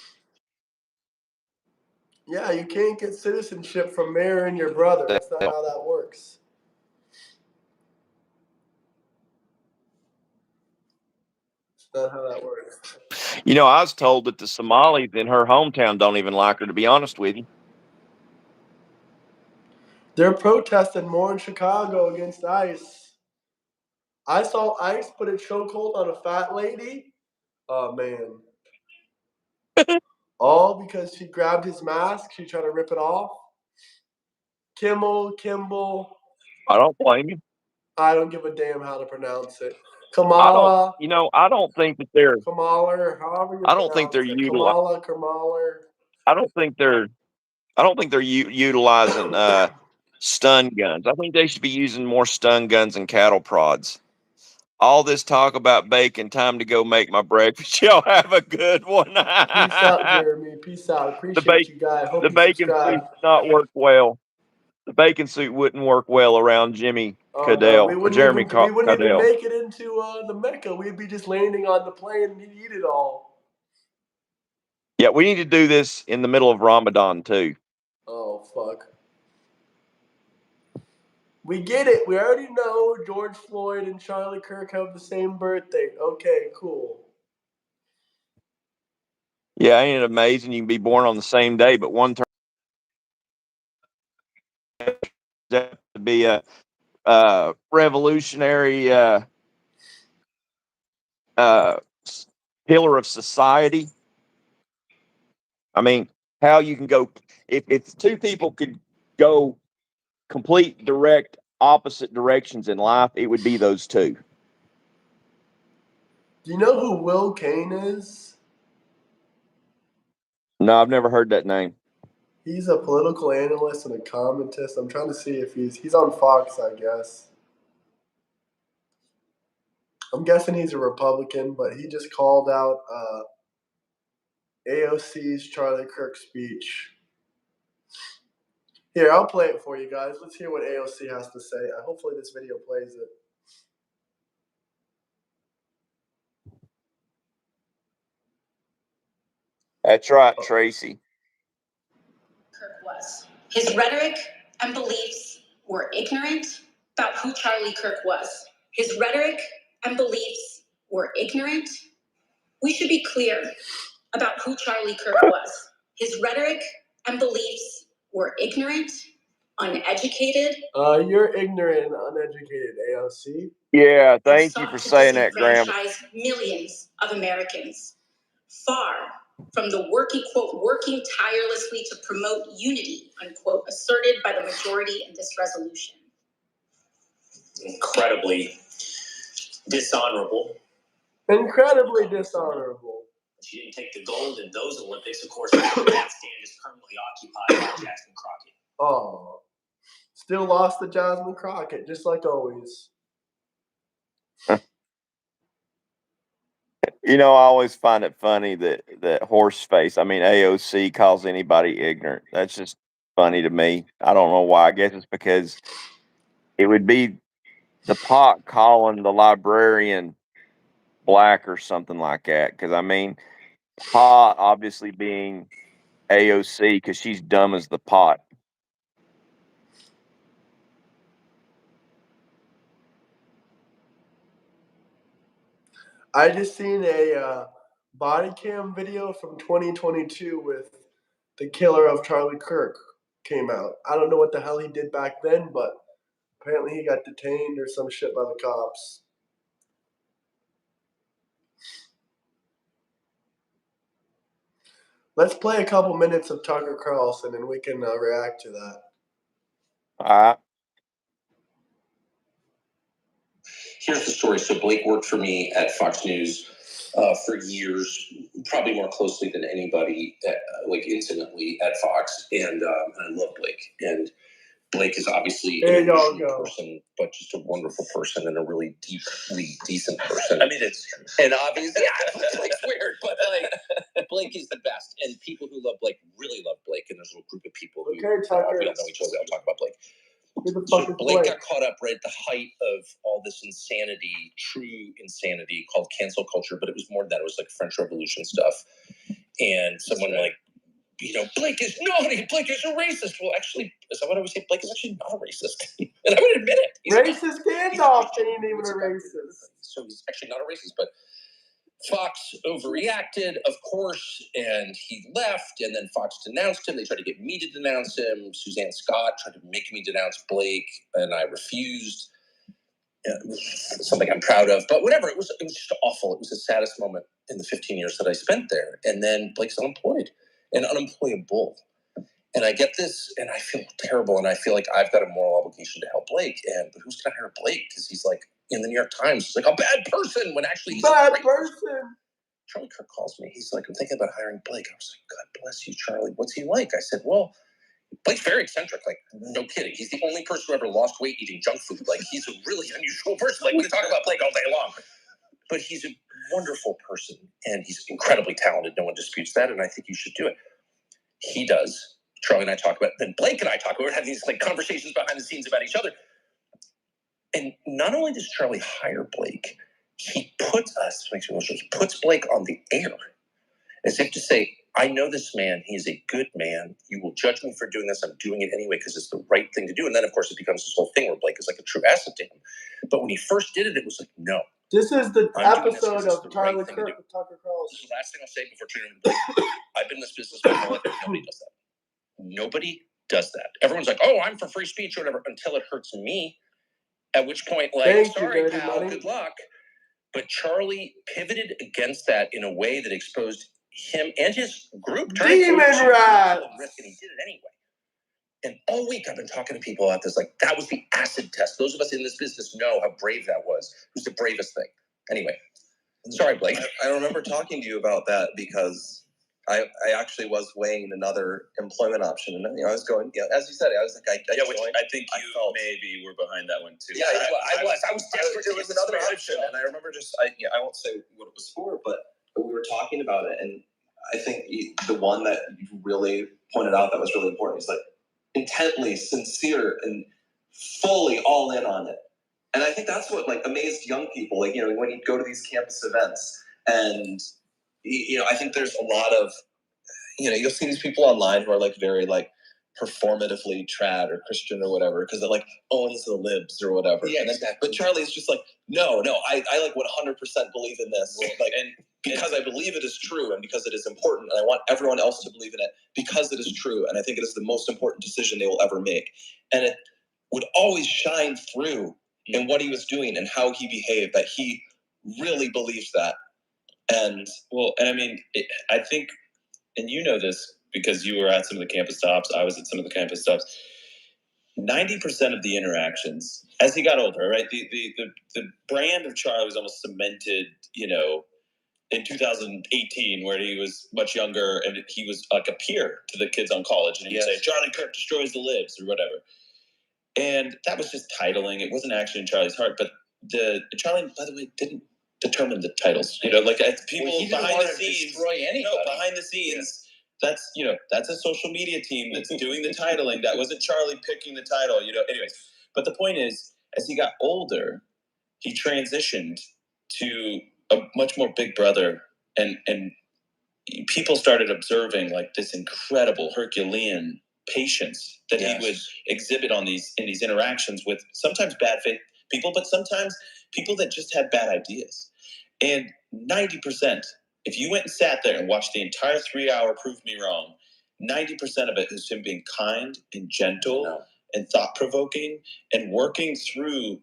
[SPEAKER 1] Yeah, you can't get citizenship from marrying your brother. That's not how that works. That's not how that works.
[SPEAKER 2] I was told that the Somalis in her hometown don't even like her, to be honest with you.
[SPEAKER 1] They're protesting more in Chicago against ICE. I saw ICE put a chokehold on a fat lady. Oh man. All because she grabbed his mask. She tried to rip it off. Kimmel.
[SPEAKER 2] I don't blame you.
[SPEAKER 1] I don't give a damn how to pronounce it.
[SPEAKER 2] I
[SPEAKER 1] Kamala.
[SPEAKER 2] don't think that they're.
[SPEAKER 1] Kamaler, however you
[SPEAKER 2] I don't think they're
[SPEAKER 1] pronounce it. Kamaler.
[SPEAKER 2] I don't think they're utilizing stun guns. I think they should be using more stun guns and cattle prods. All this talk about bacon, time to go make my breakfast. Y'all have a good one.
[SPEAKER 1] Peace out, Jeremy. Peace out. Appreciate you guys. Hope
[SPEAKER 2] The
[SPEAKER 1] you
[SPEAKER 2] bacon suit
[SPEAKER 1] subscribe.
[SPEAKER 2] does not work well. The bacon suit wouldn't work well around Jimmy
[SPEAKER 1] Oh no,
[SPEAKER 2] Cadell
[SPEAKER 1] we
[SPEAKER 2] or
[SPEAKER 1] wouldn't
[SPEAKER 2] Jeremy
[SPEAKER 1] even
[SPEAKER 2] Cadell.
[SPEAKER 1] make it into the Mecca. We'd be just landing on the plane and he'd eat it all.
[SPEAKER 2] Yeah, we need to do this in the middle of Ramadan too.
[SPEAKER 1] Oh fuck. We get it. We already know George Floyd and Charlie Kirk have the same birthday. Okay, cool.
[SPEAKER 2] Yeah, ain't it amazing? You can be born on the same day, but one turns out to be a revolutionary pillar of society. I mean, how you can go if two people could go complete direct opposite directions in life, it would be those two.
[SPEAKER 1] Do you know who Will Kane is?
[SPEAKER 2] No, I've never heard that name.
[SPEAKER 1] He's a political analyst and a commentist. I'm trying to see if he's on Fox, I guess. I'm guessing he's a Republican, but he just called out AOC's Charlie Kirk speech. Here, I'll play it for you guys. Let's hear what AOC has to say. Hopefully this video plays it.
[SPEAKER 2] That's right, Tracy.
[SPEAKER 4] Kirk was. His rhetoric and beliefs were ignorant about who Charlie Kirk was. His rhetoric and beliefs were ignorant. We should be clear about who Charlie Kirk was. His rhetoric and beliefs were ignorant, uneducated.
[SPEAKER 1] You're ignorant and uneducated, AOC.
[SPEAKER 2] Yeah, thank you for saying that, Graham.
[SPEAKER 4] Millions of Americans, far from the working tirelessly to promote unity, unquote, asserted by the majority in this resolution.
[SPEAKER 5] Incredibly dishonorable.
[SPEAKER 1] Incredibly dishonorable.
[SPEAKER 5] She didn't take the gold in those Olympics. Of course, that stand is permanently occupied by Jasmine Crockett.
[SPEAKER 1] Oh. Still lost to Jasmine Crockett, just like always.
[SPEAKER 2] You know, I always find it funny that AOC calls anybody ignorant. That's just funny to me. I don't know why. I guess it's because it would be the pot calling the librarian black or something like that. Because, I mean, pot obviously being AOC because she's dumb as the pot.
[SPEAKER 1] I just seen a body cam video from 2022 with the killer of Charlie Kirk came out. I don't know what the hell he did back then, but apparently he got detained or some shit by the cops. Let's play a couple minutes of Tucker Carlson and we can react to that.
[SPEAKER 2] All right.
[SPEAKER 5] Here's the story. So Blake worked for me at Fox News for years, probably more closely than anybody, intimately at Fox. And I love Blake. And Blake is obviously an emotional person, but just a wonderful person and a really deeply decent person. I mean, it's and obviously, Blake's weird, but Blake is the best. And people who love Blake really love Blake. And there's a group of people who we don't know each other. I'll talk about Blake. So Blake got caught up right at the height of all this insanity, true insanity called cancel culture, but it was more than that. It was like French Revolution stuff. And someone Blake is naughty, Blake is a racist. Well, actually, someone always say Blake is actually not a racist. And I would admit it.
[SPEAKER 1] Racist Gandalf ain't even a racist.
[SPEAKER 5] So he's actually not a racist, but Fox overreacted, of course, and he left, and then Fox denounced him. They tried to get me to denounce him. Suzanne Scott tried to make me denounce Blake, and I refused. Something I'm proud of, but whatever. It was just awful. It was the saddest moment in the 15 years that I spent there. And then Blake's unemployed and unemployable. And I get this, and I feel terrible, and I feel like I've got a moral obligation to help Blake. But who's going to hire Blake? Because he's like in the New York Times, he's like a bad person when actually he's
[SPEAKER 1] bad
[SPEAKER 5] a great
[SPEAKER 1] person.
[SPEAKER 5] Charlie Kirk calls me. He's like, I'm thinking about hiring Blake. I was like, God bless you, Charlie. What's he like? I said, well, Blake's very eccentric. Like, no kidding. He's the only person who ever lost weight eating junk food. Like, he's a really unusual person. Like, we can talk about Blake all day long. But he's a wonderful person, and he's incredibly talented. No one disputes that, and I think you should do it. He does. Charlie and I talk about it. Then Blake and I talk about it. We're having these like conversations behind the scenes about each other. And not only does Charlie hire Blake, he puts us, makes me emotional, he puts Blake on the air as if to say, I know this man. He's a good man. You will judge me for doing this. I'm doing it anyway because it's the right thing to do. And then, of course, it becomes this whole thing where Blake is like a true asset to him. But when he first did it, it was like, no.
[SPEAKER 1] This is the episode of Charlie
[SPEAKER 5] right
[SPEAKER 1] Kirk with Tucker Carlson.
[SPEAKER 5] This is the last thing I'll say before turning to Blake. I've been in this business my whole life. Nobody does that. Nobody does that. Everyone's like, oh, I'm for free speech or whatever, until it hurts me. At which point, like, sorry, pal, good luck. But Charlie pivoted against that in a way that exposed him and his group.
[SPEAKER 1] Demon rats!
[SPEAKER 5] And he did it anyway. And all week I've been talking to people about this. Like, that was the acid test. Those of us in this business know how brave that was. It was the bravest thing. Anyway, sorry, Blake.
[SPEAKER 6] I remember talking to you about that because I actually was weighing another employment option, and I was going, as you said, I was like,
[SPEAKER 5] which I think you maybe were behind that one too. Yeah, I was desperate.
[SPEAKER 6] It was another option, and I remember I won't say what it was for, but we were talking about it, and I think the one that you really pointed out that was really important is like intently sincere and fully all in on it. And I think that's what like amazed young people, like, when you go to these campus events, and I think there's a lot of, you'll see these people online who are like very like performatively trad or Christian or whatever because they're like owns the libs or whatever.
[SPEAKER 5] Yeah, exactly.
[SPEAKER 6] But Charlie's just like, no, I like 100% believe in this, like, and because I believe it is true and because it is important, and I want everyone else to believe in it because it is true, and I think it is the most important decision they will ever make, and it would always shine through in what he was doing and how he behaved, that he really believes that. And
[SPEAKER 5] I mean, I think, and you know this because you were at some of the campus stops, I was at some of the campus stops. 90% of the interactions as he got older, right? The brand of Charlie was almost cemented, in 2018, where he was much younger and he was like a peer to the kids on college, and he'd say, Charlie Kirk destroys the libs or whatever. And that was just titling. It wasn't actually in Charlie's heart, but Charlie, by the way, didn't determine the titles. People behind the scenes. Behind the scenes, that's a social media team that's doing the titling. That wasn't Charlie picking the title. Anyways, but the point is, as he got older, he transitioned to a much more big brother, and people started observing like this incredible Herculean patience that he would exhibit in these interactions with sometimes bad faith people, but sometimes people that just had bad ideas. And 90%, if you went and sat there and watched the entire 3-hour Prove Me Wrong, 90% of it is him being kind and gentle and thought-provoking and working through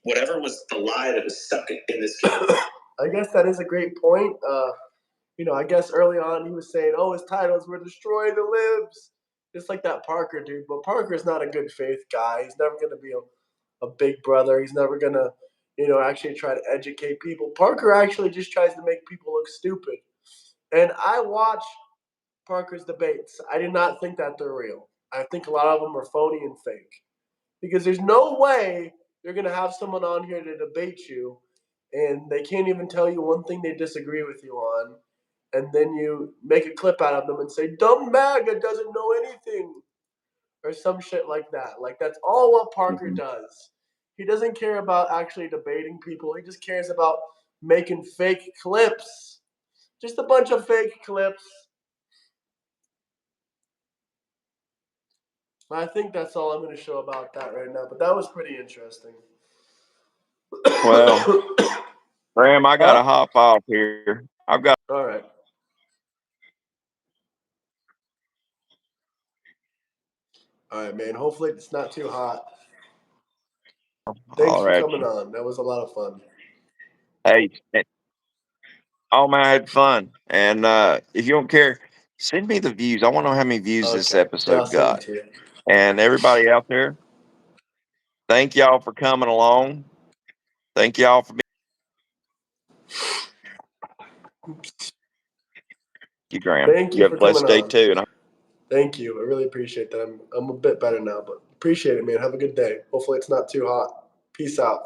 [SPEAKER 5] whatever was the lie that was stuck in this kid.
[SPEAKER 1] I guess that is a great point. I guess early on he was saying, his titles were destroy the libs. Just like that Parker dude. But Parker's not a good faith guy. He's never going to be a big brother. He's never going to, actually try to educate people. Parker actually just tries to make people look stupid. And I watch Parker's debates. I did not think that they're real. I think a lot of them are phony and fake. Because there's no way you're going to have someone on here to debate you and they can't even tell you one thing they disagree with you on. And then you make a clip out of them and say, dumb Maga doesn't know anything. Or some shit like that. Like, that's all what Parker does. He doesn't care about actually debating people. He just cares about making fake clips. Just a bunch of fake clips. I think that's all I'm going to show about that right now. But that was pretty interesting.
[SPEAKER 2] Well, Graham, I got to hop off here. I've got.
[SPEAKER 1] All right. All right, man. Hopefully it's not too hot. Thanks for coming on. That was a lot of fun.
[SPEAKER 2] Hey, man, I had fun. And if you don't care, Send me the views. I want to know how many views this
[SPEAKER 1] Okay. Yeah, I'll
[SPEAKER 2] episode
[SPEAKER 1] send it
[SPEAKER 2] got.
[SPEAKER 1] to you.
[SPEAKER 2] And everybody out there, thank y'all for coming along. Thank y'all for being. You, Graham.
[SPEAKER 1] Thank
[SPEAKER 2] You
[SPEAKER 1] you
[SPEAKER 2] have a
[SPEAKER 1] for
[SPEAKER 2] blessed
[SPEAKER 1] coming
[SPEAKER 2] day
[SPEAKER 1] on.
[SPEAKER 2] too. And
[SPEAKER 1] Thank you. I really appreciate that. I'm a bit better now, but appreciate it, man. Have a good day. Hopefully it's not too hot. Peace out.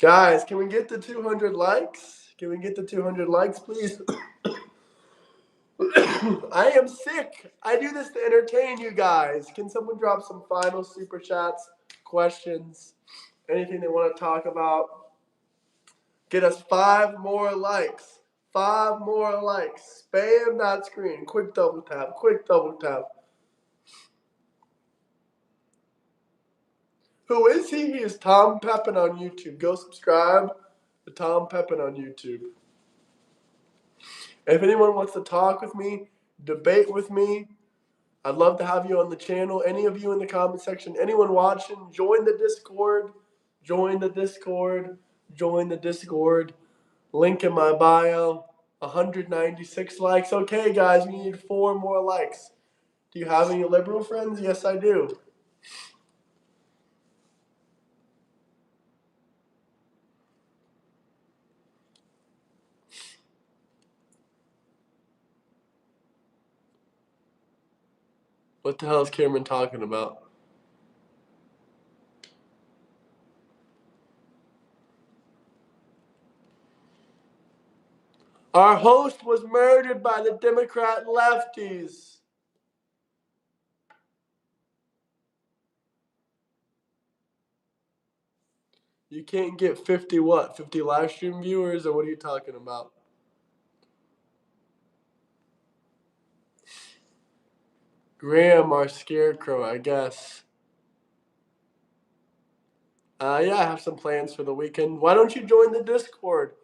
[SPEAKER 1] Guys, can we get the 200 likes? Can we get the 200 likes, please? I am sick. I do this to entertain you guys. Can someone drop some final super chats, questions, anything they want to talk about? Get us 5 more likes. 5 more likes. Spam that screen. Quick double tap. Quick double tap. Who is he? He is Tom Pepin on YouTube. Go subscribe to Tom Pepin on YouTube. If anyone wants to talk with me, debate with me, I'd love to have you on the channel. Any of you in the comment section, anyone watching, join the Discord. Join the Discord. Join the Discord. Link in my bio. 196 likes. Okay, guys, we need 4 more likes. Do you have any liberal friends? Yes, I do. What the hell is Cameron talking about? Our host was murdered by the Democrat lefties. You can't get 50 what? 50 live stream viewers, or what are you talking about? Graham, our scarecrow, I guess. Yeah, I have some plans for the weekend. Why don't you join the Discord,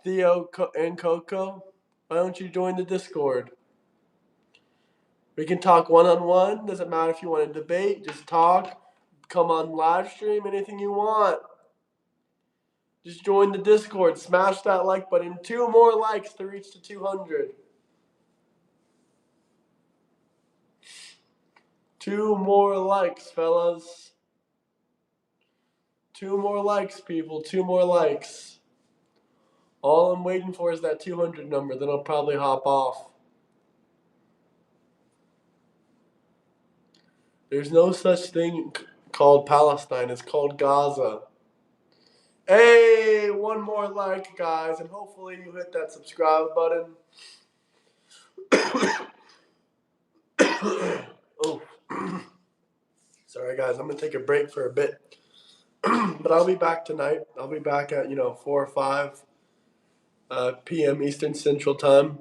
[SPEAKER 1] Theo and Coco? Why don't you join the Discord? We can talk one-on-one. Doesn't matter if you want to debate. Just talk. Come on live stream. Anything you want. Just join the Discord. Smash that like button. 2 more likes to reach to 200. 2 more likes, fellas. 2 more likes, people. 2 more likes. All I'm waiting for is that 200 number. Then I'll probably hop off. There's no such thing called Palestine. It's called Gaza. Hey, 1 more like, guys, and hopefully you hit that subscribe button. Oh, sorry, guys. I'm gonna take a break for a bit, but I'll be back tonight. I'll be back at 4 or 5 p.m. Eastern Standard Time.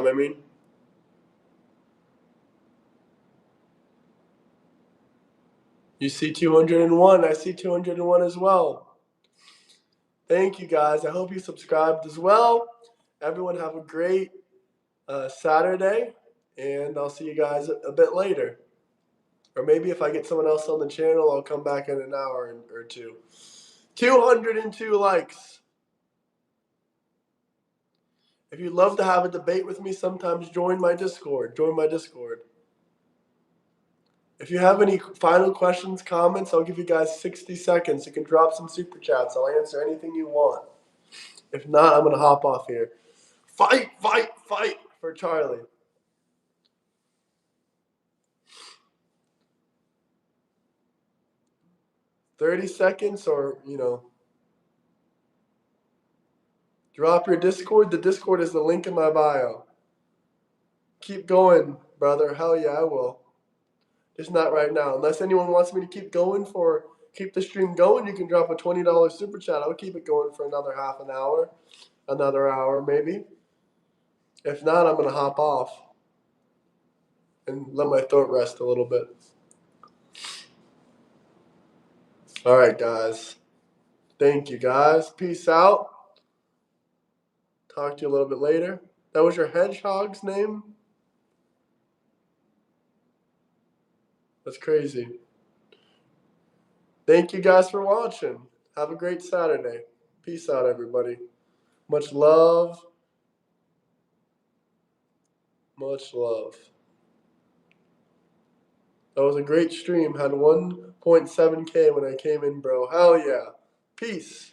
[SPEAKER 1] I mean. You see 201. I see 201 as well. Thank you, guys. I hope you subscribed as well. Everyone have a great Saturday, and I'll see you guys a bit later. Or maybe if I get someone else on the channel, I'll come back in an hour or two. 202 likes. If you'd love to have a debate with me, sometimes join my Discord. If you have any final questions, comments, I'll give you guys 60 seconds. You can drop some super chats. I'll answer anything you want. If not, I'm going to hop off here. Fight, fight, fight for Charlie. $30 seconds or, drop your Discord. The Discord is the link in my bio. Keep going, brother. Hell yeah, I will. Just not right now. Unless anyone wants me to keep the stream going, you can drop a $20 super chat. I'll keep it going for another half an hour, another hour maybe. If not, I'm going to hop off and let my throat rest a little bit. All right, guys. Thank you, guys. Peace out. Talk to you a little bit later. That was your hedgehog's name? That's crazy. Thank you guys for watching. Have a great Saturday. Peace out, everybody. Much love. Much love. That was a great stream. Had 1.7K when I came in, bro. Hell yeah. Peace.